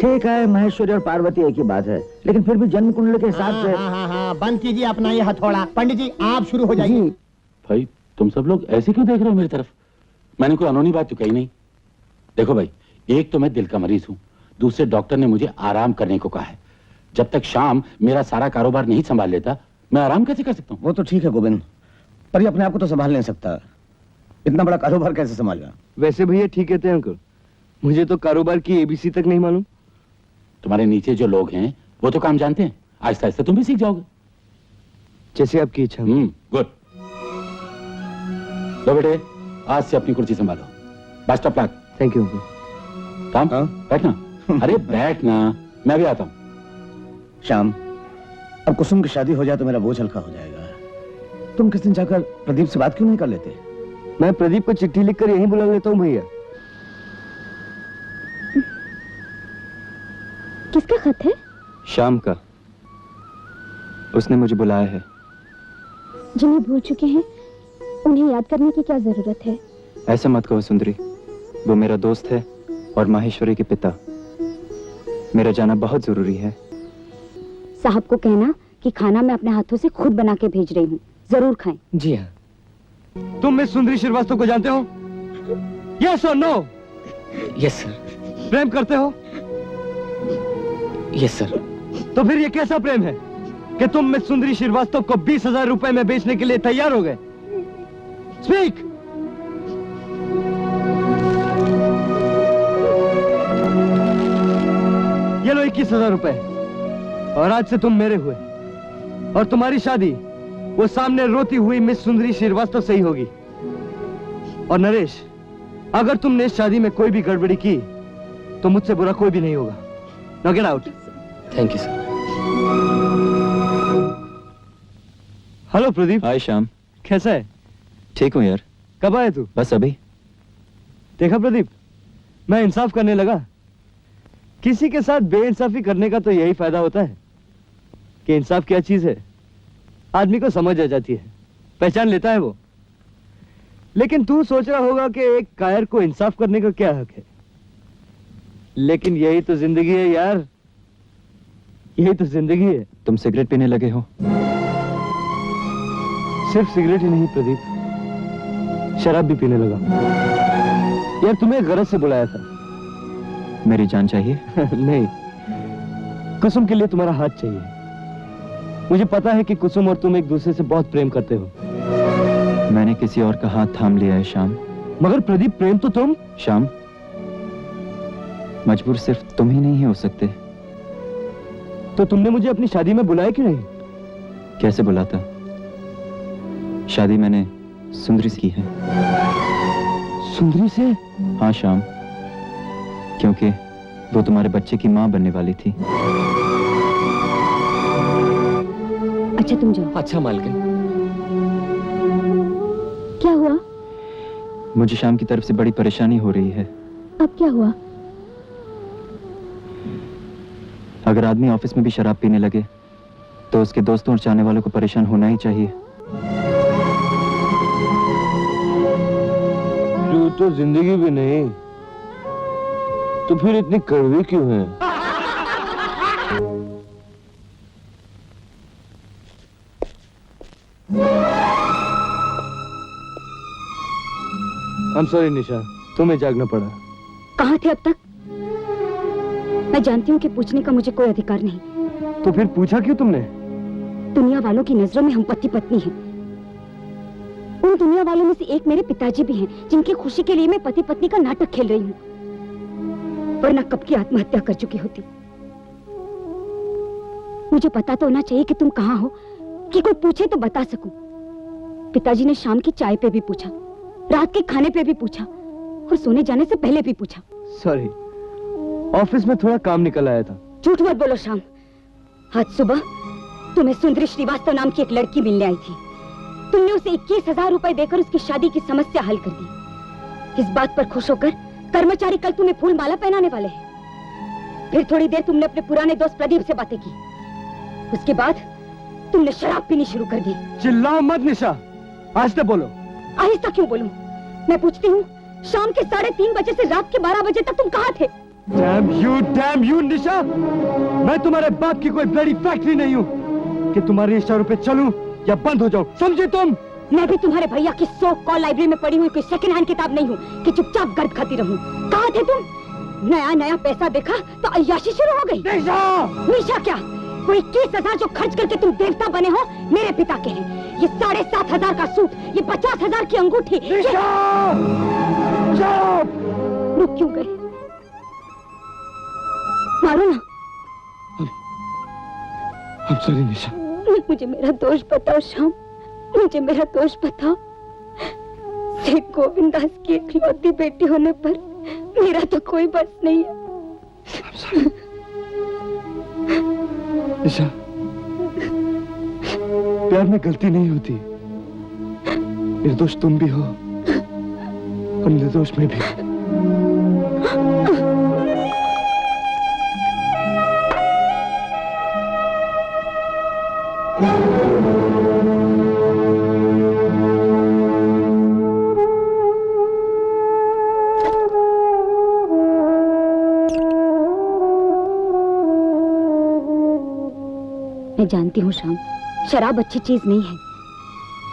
ठीक है, महेश्वरी और पार्वती एक ही बात है, लेकिन फिर भी जन्म कुंडली के हिसाब से। हाँ, बंद कीजिए अपना ये हथौड़ा। पंडित जी आप शुरू हो जाइए। भाई तुम सब लोग ऐसे क्यों देख रहे हो मेरी तरफ? मैंने कोई अनोनी बात तो कही नहीं। देखो भाई, एक तो मैं दिल का मरीज हूँ, दूसरे डॉक्टर ने मुझे आराम करने को कहा है। जब तक शाम मेरा सारा कारोबार नहीं संभाल लेता, मैं आराम कैसे कर सकता हूँ? वो तो ठीक है गोविंद, पर ये अपने आप को तो संभाल नहीं सकता। इतना बड़ा कारोबार कैसे संभालेगा? वैसे भैया ठीक कहते हैं अंकल, मुझे तो कारोबार की एबीसी तक नहीं मालूम। तुम्हारे नीचे जो लोग हैं वो तो काम जानते हैं, आहिस्ता आहिस्ता तुम भी सीख जाओगे। जैसे आपकी इच्छा। गुड। लो बेटे, आज से अपनी कुर्सी संभालो। Best of luck. Thank you uncle. Ram, बैठना। अरे बैठना। मैं भी आता हूँ। श्याम, अब कुसुम की शादी हो जाए तो मेरा बोझ हल्का हो जाएगा। तुम किस दिन जाकर प्रदीप से बात क्यों नहीं कर लेते? मैं प्रदीप को चिट्ठी लिखकर यहीं बुला लेता हूँ भैया। किसका खत है? शाम का। उसने मुझे बुलाया है। जिन्हें भूल चुके हैं उन्हें याद करने की क्या जरूरत है? ऐसा मत कहो सुंदरी, वो मेरा दोस्त है और माहेश्वरी के पिता। मेरा जाना बहुत जरूरी है। साहब को कहना कि खाना मैं अपने हाथों से खुद बना के भेज रही हूँ, जरूर खाएं। जी हाँ। तुम मिस सुंदरी श्रीवास्तव को जानते हो? यस और नो? Yes sir. प्रेम करते हो? Yes sir. तो फिर ये कैसा प्रेम है कि तुम मिस सुंदरी श्रीवास्तव को 20,000 रुपए में बेचने के लिए तैयार हो गए? स्पीक। ये लो 21,000 रुपए, और आज से तुम मेरे हुए, और तुम्हारी शादी वो सामने रोती हुई मिस सुंदरी श्रीवास्तव से ही होगी। और नरेश, अगर तुमने इस शादी में कोई भी गड़बड़ी की तो मुझसे बुरा कोई भी नहीं होगा। Now get out. Thank you sir. Hello Pradeep. Hi Shyam, कैसा है? ठीक हूँ यार। कब आया तू? बस अभी। देखा प्रदीप, मैं इंसाफ करने लगा। किसी के साथ बेइंसाफी करने का तो यही फायदा होता है कि इंसाफ क्या चीज है आदमी को समझ आ जाती है, पहचान लेता है वो। लेकिन तू सोच रहा होगा कि एक कायर को इंसाफ करने का क्या हक है, लेकिन यही तो जिंदगी है यार, यही तो जिंदगी है। तुम सिगरेट पीने लगे हो? सिर्फ सिगरेट ही नहीं प्रदीप, शराब भी पीने लगा। यार तुम्हें गरज से बुलाया था। मेरी जान चाहिए? नहीं, कुसुम के लिए तुम्हारा हाथ चाहिए। मुझे पता है कि कुसुम और तुम एक दूसरे से बहुत प्रेम करते हो। मैंने किसी और का हाथ थाम लिया है श्याम। मगर प्रदीप, प्रेम तो तुम। श्याम, मजबूर सिर्फ तुम ही नहीं हो सकते। तो तुमने मुझे अपनी शादी में बुलाया क्यों नहीं? कैसे बुलाता? शादी मैंने सुंदरी से की है। सुंदरी से? हाँ श्याम, क्योंकि वो तुम्हारे बच्चे की माँ बनने वाली थी। अच्छा तुम जाओ। अच्छा मालकिन। क्या हुआ? मुझे शाम की तरफ से बड़ी परेशानी हो रही है। अब क्या हुआ? अगर आदमी ऑफिस में भी शराब पीने लगे तो उसके दोस्तों और चाहने वालों को परेशान होना ही चाहिए। जो तो जिंदगी भी नहीं, तो फिर इतनी कड़वी क्यों है? I'm sorry निशा, तुम्हें जागना पड़ा। कहाँ थे अब तक? मैं जानती हूँ कि पूछने का मुझे कोई अधिकार नहीं। तो फिर पूछा क्यों तुमने? दुनिया वालों की नजरों में हम पति पत्नी हैं। उन दुनिया वालों में से एक मेरे पिताजी भी हैं, जिनकी खुशी के लिए मैं पति पत्नी का नाटक खेल रही हूँ, वरना कब की आत्महत्या कर चुकी होती। मुझे पता तो होना चाहिए कि तुम कहाँ हो, कि कोई पूछे तो बता सकूं। पिताजी ने शाम की चाय पे भी पूछा, रात के खाने पे भी पूछा, और सोने जाने से पहले भी पूछा। सॉरी, ऑफिस में थोड़ा काम निकल आया था। झूठ मत बोलो श्याम। आज सुबह तुम्हें सुंदरी श्रीवास्तव नाम की एक लड़की मिलने आई थी। तुमने उसे 21,000 रुपए देकर उसकी शादी की समस्या हल कर दी। इस बात पर खुश होकर कर्मचारी कल तुम्हें फूल माला पहनाने वाले हैं। फिर थोड़ी देर तुमने अपने पुराने दोस्त प्रदीप से बातें की। उसके बाद तुमने शराब पीनी शुरू कर दी। चिल्लाओ मत निशा, आहिस्ते बोलो। आहिस्ता क्यों बोलूं? मैं पूछती हूँ, शाम के 3:30 बजे से रात के 12 बजे तक तुम कहाँ थे? Damn you निशा! मैं तुम्हारे बाप की कोई ब्लडी फैक्ट्री नहीं हूँ कि तुम्हारे इशारों पे चलूं या बंद हो जाऊं, समझे तुम? मैं भी तुम्हारे भैया की सो कॉल लाइब्रेरी में पड़ी हुई कोई सेकंड हैंड किताब नहीं हूँ कि चुपचाप गर्द खाती रहूं। कहाँ थे तुम? नया पैसा देखा तो अय्याशी शुरू हो गई। निशा क्या? वो 21,000 जो खर्च करके तुम देवता बने हो, मेरे पिता के हैं। ये 7,500 का सूट, ये 50,000 की अंगूठी। रुक क्यों गए? मारो ना। I'm sorry निशा। मुझे मेरा दोष बताओ श्याम, मुझे मेरा दोष बताओ। सेठ गोविंदास की इकलौती बेटी होने पर मेरा तो कोई बस नहीं है। निशा, प्यार में गलती नहीं होती। निर्दोष तुम भी हो और निर्दोष मैं भी। मैं जानती हूँ श्याम, शराब अच्छी चीज नहीं है,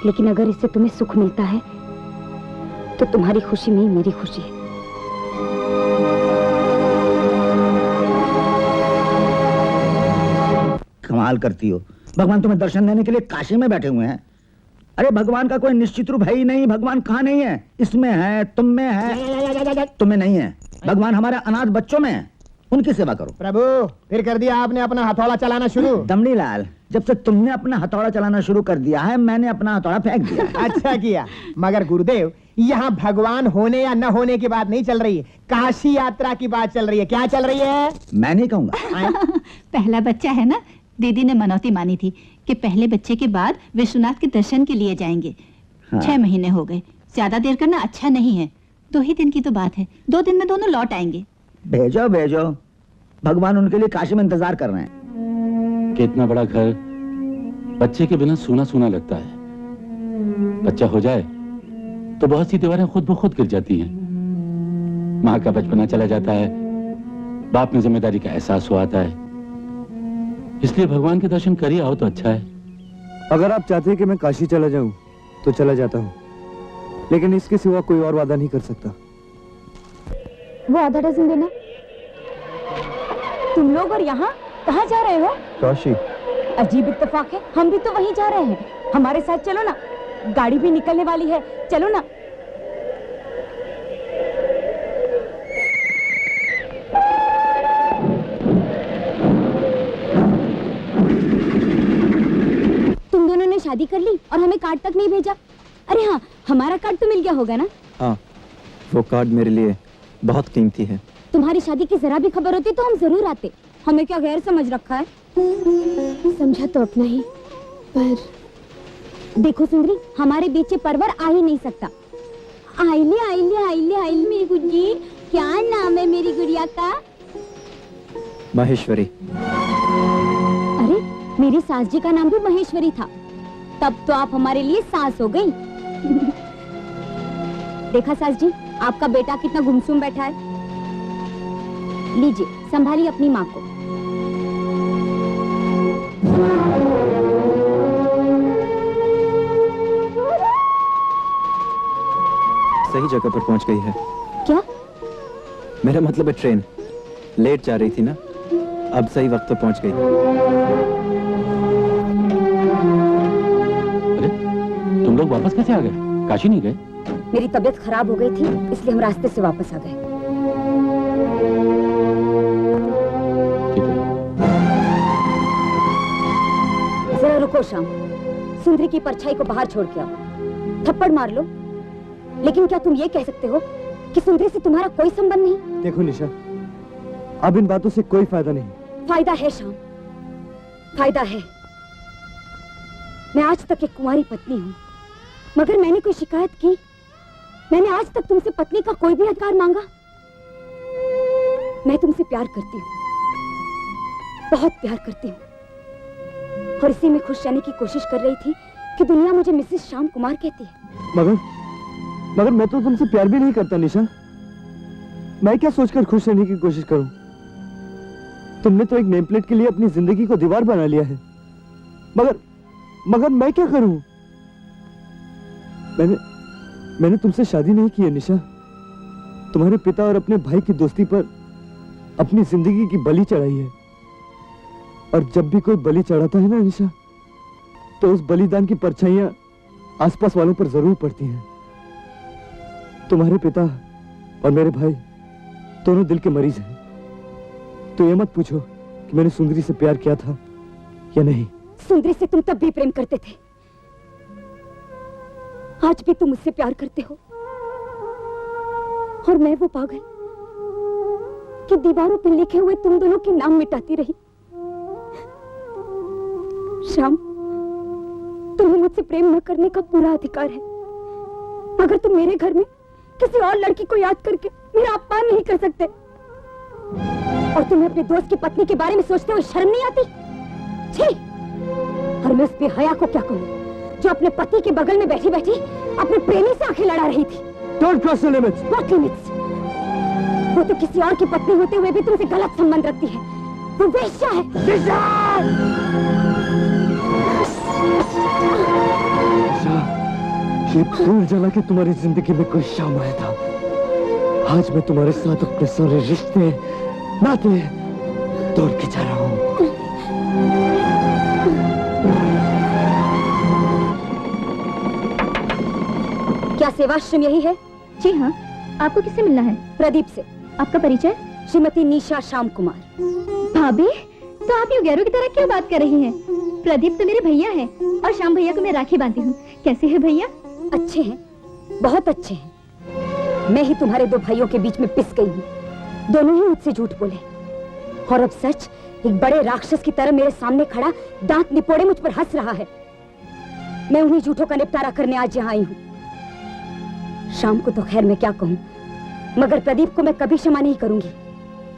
लेकिन अगर इससे तुम्हें सुख मिलता है तो तुम्हारी खुशी में ही मेरी खुशी है। कमाल करती हो। भगवान तुम्हें दर्शन देने के लिए काशी में बैठे हुए हैं। अरे भगवान का कोई निश्चित रूप है ही नहीं। भगवान कहाँ नहीं है? इसमें है, तुम में है, तुम्हें नहीं है। भगवान हमारे अनाथ बच्चों में है, उनकी सेवा करो। प्रभु, फिर कर दिया आपने अपना हथौड़ा चलाना शुरू। दमड़ी लाल, जब से तुमने अपना हथौड़ा चलाना शुरू कर दिया है, मैंने अपना हथौड़ा फेंक दिया है। अच्छा किया। मगर गुरुदेव, यहाँ भगवान होने या न होने की बात नहीं चल रही है, काशी यात्रा की बात चल रही है। क्या चल रही है? मैं नहीं कहूँगा। पहला बच्चा है ना, दीदी ने मनौती मानी थी कि पहले बच्चे के बाद विश्वनाथ के दर्शन के लिए जाएंगे। हाँ। 6 महीने हो गए, ज्यादा देर करना अच्छा नहीं है। 2 ही दिन की तो बात है, 2 दिन में दोनों लौट आएंगे। भेजो भेजो, भगवान उनके लिए काशी में इंतजार कर रहे हैं। कितना बड़ा घर बच्चे के बिना सूना सूना लगता है। बच्चा हो जाए तो बहुत सी दीवारें खुद ब खुद गिर जाती हैं। माँ का बचपना चला जाता है, बाप में जिम्मेदारी का एहसास हो आता है। इसलिए भगवान के दर्शन कर ही आओ तो अच्छा है। अगर आप चाहते हैं कि मैं काशी चला जाऊं तो चला जाता हूं, लेकिन इसके सिवा कोई और वादा नहीं कर सकता। वो आधा डजन देना। तुम लोग और यहाँ कहाँ जा रहे हो? काशी। अजीब इत्तेफाक है, हम भी तो वहीं जा रहे हैं। हमारे साथ चलो ना, गाड़ी भी निकलने वाली है, चलो ना। तुम दोनों ने शादी कर ली और हमें कार्ड तक नहीं भेजा। अरे हाँ, हमारा कार्ड तो मिल गया होगा ना? हाँ, वो कार्ड मेरे लिए बहुत कीमती है। तुम्हारी शादी की जरा भी खबर होती तो हम जरूर आते। हमें क्या गैर समझ रखा है? समझा तो अपना ही, पर देखो सुंदरी, हमारे बीच परवर आ ही नहीं सकता। आइले आइले आइले आइले मेरी गुड्डी, क्या नाम है मेरी गुड़िया का? महेश्वरी। अरे, मेरी सास जी का नाम भी महेश्वरी था। तब तो आप हमारे लिए सास हो गई। देखा सास जी, आपका बेटा कितना गुमसुम बैठा है। लीजिए, संभालिए अपनी माँ को। सही जगह पर पहुंच गई है। क्या? मेरा मतलब है ट्रेन लेट जा रही थी ना, अब सही वक्त पर पहुंच गई। अरे, तुम लोग वापस कैसे आ गए? काशी नहीं गए? मेरी तबीयत खराब हो गई थी, इसलिए हम रास्ते से वापस आ गए। जरा रुको श्याम, सुंदरी की परछाई को बाहर छोड़ के आओ। थप्पड़ मार लो, लेकिन क्या तुम ये कह सकते हो कि सुंदरी से तुम्हारा कोई संबंध नहीं? देखो निशा, अब इन बातों से कोई फायदा नहीं। फायदा है श्याम, फायदा है। मैं आज तक एक कुंवारी पत्नी हूँ, मगर मैंने कोई शिकायत की? मैंने आज तक तुमसे पत्नी का कोई भी अधिकार मांगा? मैं तुमसे प्यार करती हूँ, बहुत प्यार करती हूँ, और इसी में खुश रहने की कोशिश कर रही थी कि दुनिया मुझे मिसेस श्याम कुमार कहती है। मगर मैं तो तुमसे प्यार भी नहीं करता निशा। मैं क्या सोचकर खुश रहने की कोशिश करूं? तुमने तो एक नेम प्लेट के लिए अपनी जिंदगी को दीवार बना लिया है। मगर मैं क्या करूं? मैंने तुमसे शादी नहीं की है निशा। तुम्हारे पिता और अपने भाई की दोस्ती पर अपनी जिंदगी की बलि चढ़ाई है। और जब भी कोई बलि चढ़ाता है ना निशा, तो उस बलिदान की परछाइयां आसपास वालों पर जरूर पड़ती हैं। तुम्हारे पिता और मेरे भाई दोनों दिल के मरीज हैं। तो ये मत पूछो कि मैंने सुंदरी से प्यार किया था या नहीं। सुंदरी से तुम तब भी प्रेम करते थे, आज भी तुम मुझसे प्यार करते हो। और मैं वो पागल कि दीवारों पर लिखे हुए तुम दोनों के नाम मिटाती रही। श्याम, तुम्हें मुझसे प्रेम न करने का पूरा अधिकार है, मगर तुम मेरे घर में किसी और लड़की को याद करके मेरा अपमान नहीं कर सकते। और तुम्हें अपने दोस्त की पत्नी के बारे में सोचते हुए शर्म नहीं आती? छी! और मैं उस बेहया को क्या कहूँ जो अपने पति के बगल में बैठी बैठी अपने प्रेमी से आंखें लड़ा रही थी। Don't cross the limits. What limits? वो तो किसी और की पत्नी होते हुए भी तुमसे गलत संबंध रखती है। वो वेश्या है। ये भूल जाना कि तुम्हारी जिंदगी में कोई शाम आया था। आज मैं तुम्हारे साथ अपने सारे रिश्ते नाते तोड़ के जा रहा हूँ। क्या सेवाश्रम यही है? जी हाँ। आपको किससे मिलना है? प्रदीप से। आपका परिचय? श्रीमती निशा श्याम कुमार। भाभी, तो आप यूं गैरों की तरह क्यों बात कर रही हैं? प्रदीप तो मेरे भैया हैं और श्याम भैया को मैं राखी बांधती हूँ। कैसे है भैया? अच्छे हैं, बहुत अच्छे हैं। मैं ही तुम्हारे दो भाइयों के बीच में पिस गई हूँ। दोनों ही मुझसे झूठ बोले और अब सच एक बड़े राक्षस की तरह मेरे सामने खड़ा दांत निपोड़े मुझ पर हंस रहा है। मैं उन्हीं झूठों का निपटारा करने आज यहाँ आई हूँ। शाम को तो खैर मैं क्या कहूँ, मगर प्रदीप को मैं कभी क्षमा नहीं करूंगी।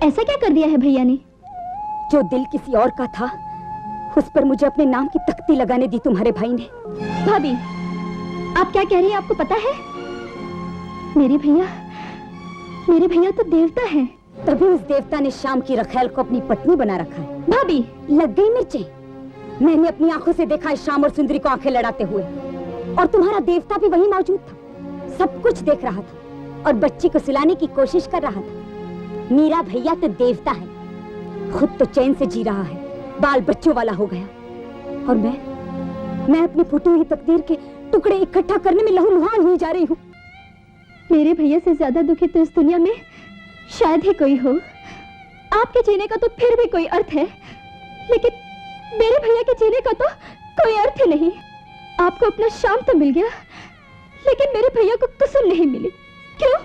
ऐसा क्या कर दिया है भैया ने? जो दिल किसी और का था उस पर मुझे अपने नाम की तख्ती लगाने दी तुम्हारे भाई ने। भाभी, आप क्या कह रही हैं? आपको पता है मेरे भैया तो देवता हैं। तभी उस देवता ने श्याम की रखैल को अपनी पत्नी बना रखा है। भाभी, लग गई मिर्चें। मैंने अपनी आंखों से देखा है श्याम और सुंदरी को आंखें लड़ाते हुए, और तुम्हारा देवता भी वहीं मौजूद था, सब कुछ देख रहा था और बच्ची को सुलाने की कोशिश कर रहा था। मेरा भैया तो देवता है, खुद तो चैन से जी रहा है, बाल बच्चों वाला हो गया, और मैं अपनी फूटी हुई तकदीर के टुकड़े इकट्ठा करने में लहूलुहान हुई जा रही हूँ। मेरे भैया से ज्यादा दुखी तो इस दुनिया में शायद ही कोई हो। आपके जीने का तो फिर भी कोई अर्थ है, लेकिन मेरे भैया के जीने का तो कोई अर्थ ही नहीं। आपको अपना श्याम तो मिल गया, लेकिन मेरे भैया को कुसुम नहीं मिली। क्यों?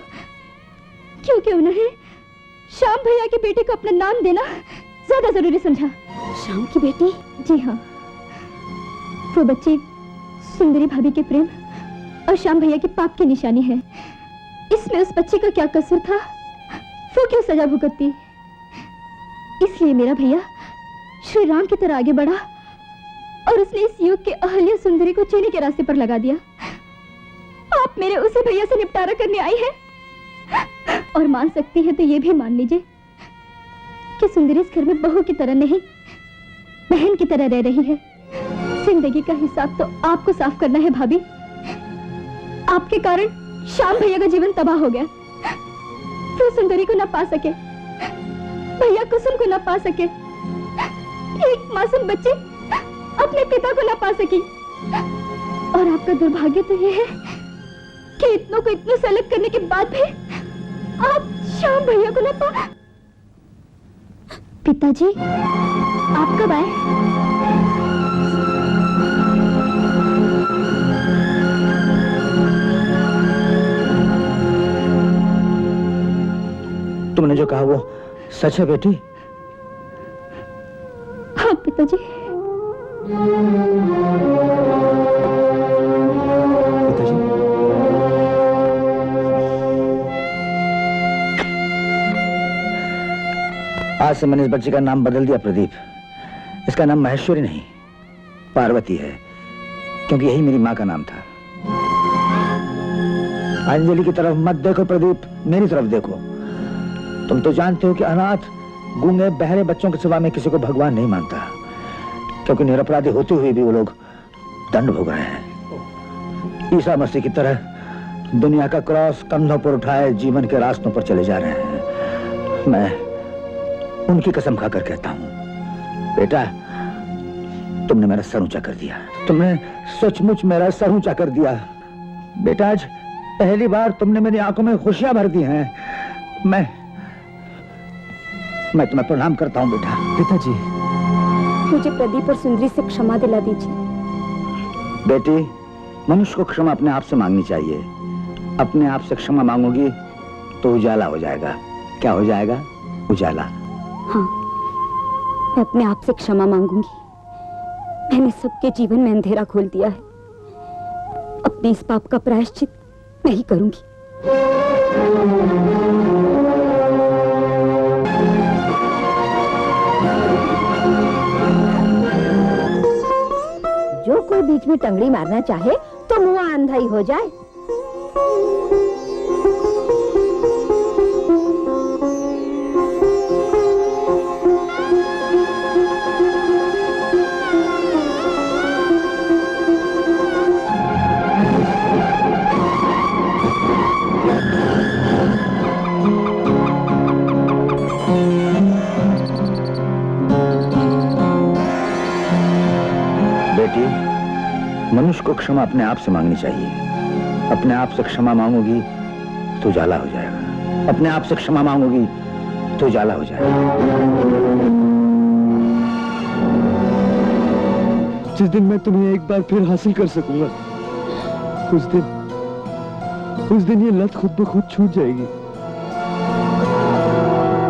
क्योंकि उन्होंने श्याम भैया की बेटी को अपना नाम देना ज्यादा जरूरी समझा। श्याम की बेटी? जी हाँ, वो बच्ची सुंदरी भाभी के प्रेम और श्याम भैया की पाप की निशानी है। इसमें उस बच्ची का क्या कसूर था? वो क्यों सजा भुगतती? इसलिए मेरा भैया श्री राम की तरह आगे बढ़ा और उसने इस युग के अहल्या सुंदरी को चीनी के रास्ते पर लगा दिया। आप मेरे उसी भैया से निपटारा करने आई हैं, और मान सकती है तो ये भी मान लीजिए कि सुंदरी इस घर में बहू की तरह नहीं, बहन की तरह रह रही है। जिंदगी का हिसाब तो आपको साफ करना है भाभी। आपके कारण श्याम भैया का जीवन तबाह हो गया। वो सुंदरी को ना पा सके, भैया कुसुम को ना पा सके, एक मासूम बच्ची अपने पिता को ना पा सकी। और आपका दुर्भाग्य तो ये है कि इतनों को इतना से अलग करने के बाद भी आप श्याम भैया को ना पा। पिताजी, आप कब आए? तुमने जो कहा वो सच है बेटी? हाँ पिताजी। आज से मैंने इस बच्ची का नाम बदल दिया प्रदीप। इसका नाम महेश्वरी नहीं पार्वती है, क्योंकि यही मेरी माँ का नाम था। अंजलि की तरफ मत देखो प्रदीप, मेरी तरफ देखो। तुम तो जानते हो कि अनाथ गूंगे बहरे बच्चों के सिवा में किसी को भगवान नहीं मानता, क्योंकि निरपराधी होते हुए भी वो लोग दंड भोग रहे हैं। ईसा मसीह की तरह दुनिया का क्रॉस कंधों पर उठाए जीवन के रास्तों पर चले जा रहे हैं। मैं उनकी कसम खाकर कहता हूं, बेटा तुमने मेरा सर ऊंचा कर दिया, तुमने सचमुच मेरा सर ऊंचा कर दिया। बेटा आज पहली बार तुमने मेरी आंखों में खुशियां भर दी हैं। मैं तुम्हें प्रणाम करता हूं बेटा। पिताजी, मुझे प्रदीप और सुंदरी से क्षमा दिला दीजिए। बेटी, मनुष्य को क्षमा अपने आप से मांगनी चाहिए। अपने आप से क्षमा मांगोगी तो उजाला हो जाएगा। क्या हो जाएगा? उजाला। हाँ, मैं अपने आप से क्षमा मांगूंगी, मैंने सबके जीवन में अंधेरा खोल दिया है। अपने इस पाप का प्रायश्चित नहीं करूंगी। जो कोई बीच में टंगड़ी मारना चाहे तो मुंह अंधा ही हो जाए। मनुष्य को क्षमा अपने आप से मांगनी चाहिए। अपने आप से क्षमा मांगोगी तो उजाला हो जाएगा। अपने आप से क्षमा मांगोगी तो उजाला हो जाएगा। जिस दिन मैं तुम्हें एक बार फिर हासिल कर सकूंगा, उस दिन ये लत खुद ब खुद छूट जाएगी।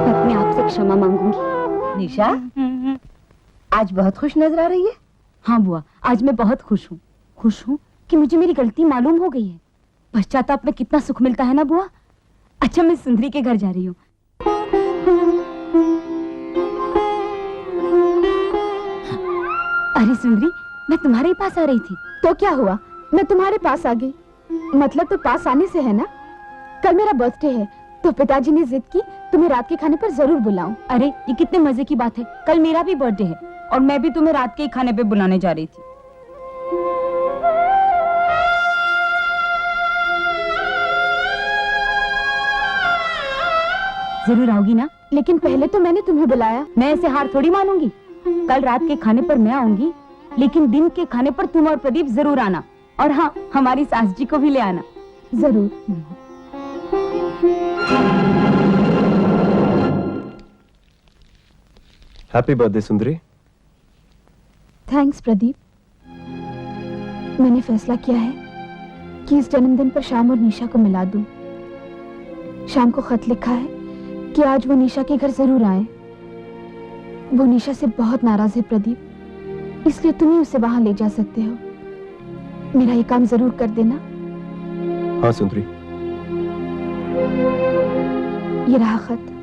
अपने आप से क्षमा मांगूंगी। निशा, आज बहुत खुश नजर आ रही है। हाँ बुआ, आज मैं बहुत खुश हूँ। खुश हूँ कि मुझे मेरी गलती मालूम हो गई है। पश्चाताप में कितना सुख मिलता है ना बुआ। अच्छा, मैं सुंदरी के घर जा रही हूँ। अरे सुंदरी, मैं तुम्हारे ही पास आ रही थी। तो क्या हुआ, मैं तुम्हारे पास आ गई। मतलब तो पास आने से है ना। कल मेरा बर्थडे है तो पिताजी ने जिद की तुम्हें रात के खाने पर जरूर बुलाऊं। अरे ये कितने मजे की बात है। कल मेरा भी बर्थडे है और मैं भी तुम्हें रात के खाने पे बुलाने जा रही थी। जरूर आओगी ना? लेकिन पहले तो मैंने तुम्हें बुलाया। मैं ऐसे हार थोड़ी मानूंगी। कल रात के खाने पर मैं आऊंगी, लेकिन दिन के खाने पर तुम और प्रदीप जरूर आना। और हाँ, हमारी सास जी को भी ले आना। जरूर। हैप्पी बर्थडे सुंदरी। थैंक्स प्रदीप। मैंने फैसला किया है कि इस जन्मदिन पर शाम और निशा को मिला दूं। शाम को खत लिखा है कि आज वो निशा के घर जरूर आए। वो निशा से बहुत नाराज है प्रदीप, इसलिए तुम ही उसे वहां ले जा सकते हो। मेरा ये काम जरूर कर देना। हाँ सुंदरी। ये रहा खत।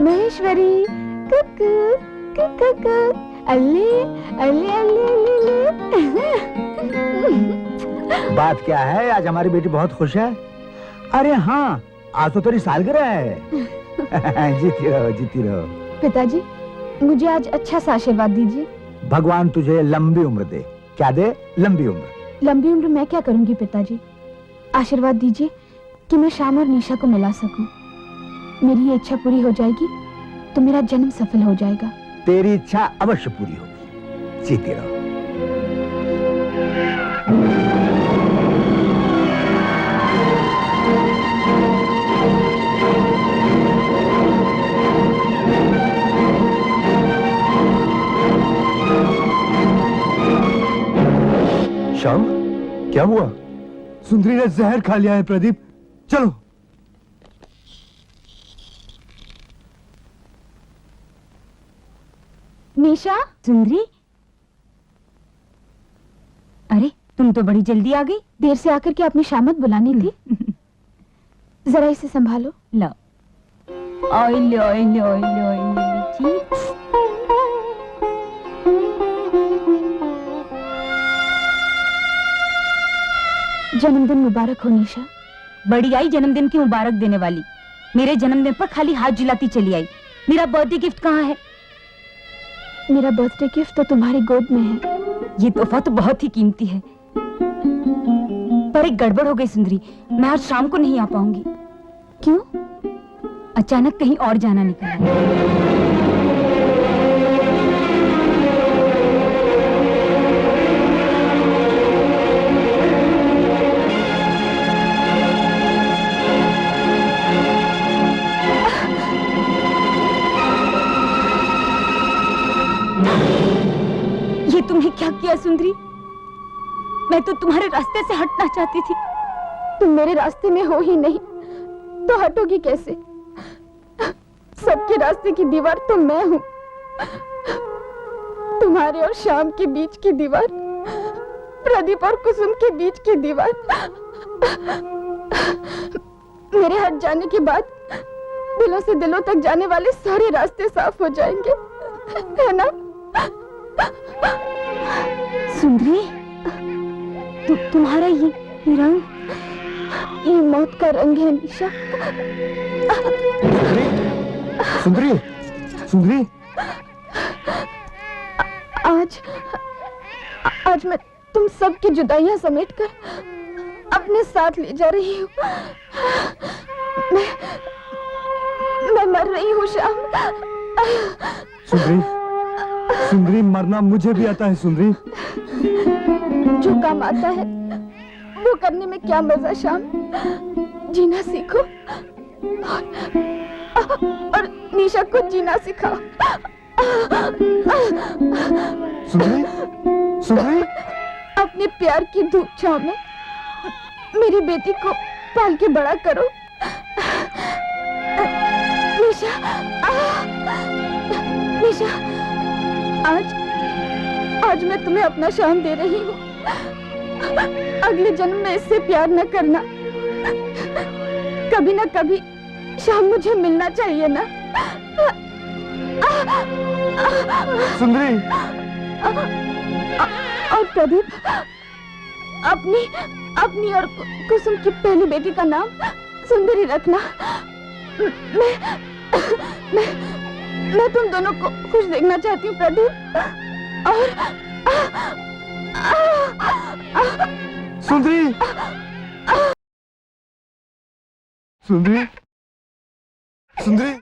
महेश्वरी कुकू कुकू अल्ले अल्ले अल्ले अल्ले। बात क्या है? आज हमारी बेटी बहुत खुश है। अरे हाँ, आज तो तेरी सालगिरह है। जीती रहो, जीती रहो। पिताजी, मुझे आज अच्छा सा आशीर्वाद दीजिए। भगवान तुझे लंबी उम्र दे। क्या दे? लंबी उम्र। लंबी उम्र मैं क्या करूंगी पिताजी? आशीर्वाद दीजिए कि मैं शाम और निशा को मिला सकूं। मेरी ये इच्छा पूरी हो जाएगी तो मेरा जन्म सफल हो जाएगा। तेरी इच्छा अवश्य पूरी होगी। जीती रहो। श्याम, क्या हुआ? सुंदरी ने जहर खा लिया है प्रदीप। चलो। निशा। सुंदरी, अरे तुम तो बड़ी जल्दी आ गई। देर से आकर के अपनी शामत बुलानी थी। जरा इसे संभालो। लो। ओइले ओइले ओइले ओइले जी। जन्मदिन मुबारक हो निशा। बड़ी आई जन्मदिन की मुबारक देने वाली। मेरे जन्मदिन पर खाली हाथ झुलाती चली आई। मेरा बर्थडे गिफ्ट कहाँ है? मेरा बर्थडे गिफ्ट तो तुम्हारी गोद में है। ये तोहफा तो बहुत ही कीमती है, पर एक गड़बड़ हो गई सुंदरी। मैं आज शाम को नहीं आ पाऊंगी। क्यों? अचानक कहीं और जाना निकला। ये तुमने क्या किया सुंदरी? मैं तो तुम्हारे रास्ते से हटना चाहती थी। तुम मेरे रास्ते में हो ही नहीं तो हटोगी कैसे? सबके रास्ते की दीवार तो मैं हूँ। तुम्हारे और शाम के बीच की दीवार, प्रदीप और कुसुम के बीच की दीवार। मेरे हट जाने के बाद दिलों से दिलों तक जाने वाले सारे रास्ते साफ हो जाएंगे, है ना? सुंदरी, तुम्हारा ये रंग, ये मौत का रंग है निशा। सुंदरी, सुंदरी, आज मैं तुम सबकी जुदाइयां समेटकर अपने साथ ले जा रही हूँ। मैं मर रही हूँ श्याम। सुंदरी, सुंदरी, मरना मुझे भी आता है सुंदरी। जो काम आता है वो करने में क्या मजा श्याम। जीना सीखो और निशा को जीना सिखाओ। सुंदरी, सुंदरी, अपने प्यार की धूप छांव में मेरी बेटी को पाल के बड़ा करो। निशा, निशा, आज मैं तुम्हें अपना शाम दे रही हूँ। अगले जन्म में इससे प्यार न करना। कभी ना कभी शाम मुझे मिलना चाहिए ना। सुंदरी, और प्रदीप, अपनी और कुसुम की पहली बेटी का नाम सुंदरी रखना। मैं तुम दोनों को खुश देखना चाहती हूँ प्रदीप। और सुंदरी, सुंदरी, सुंदरी।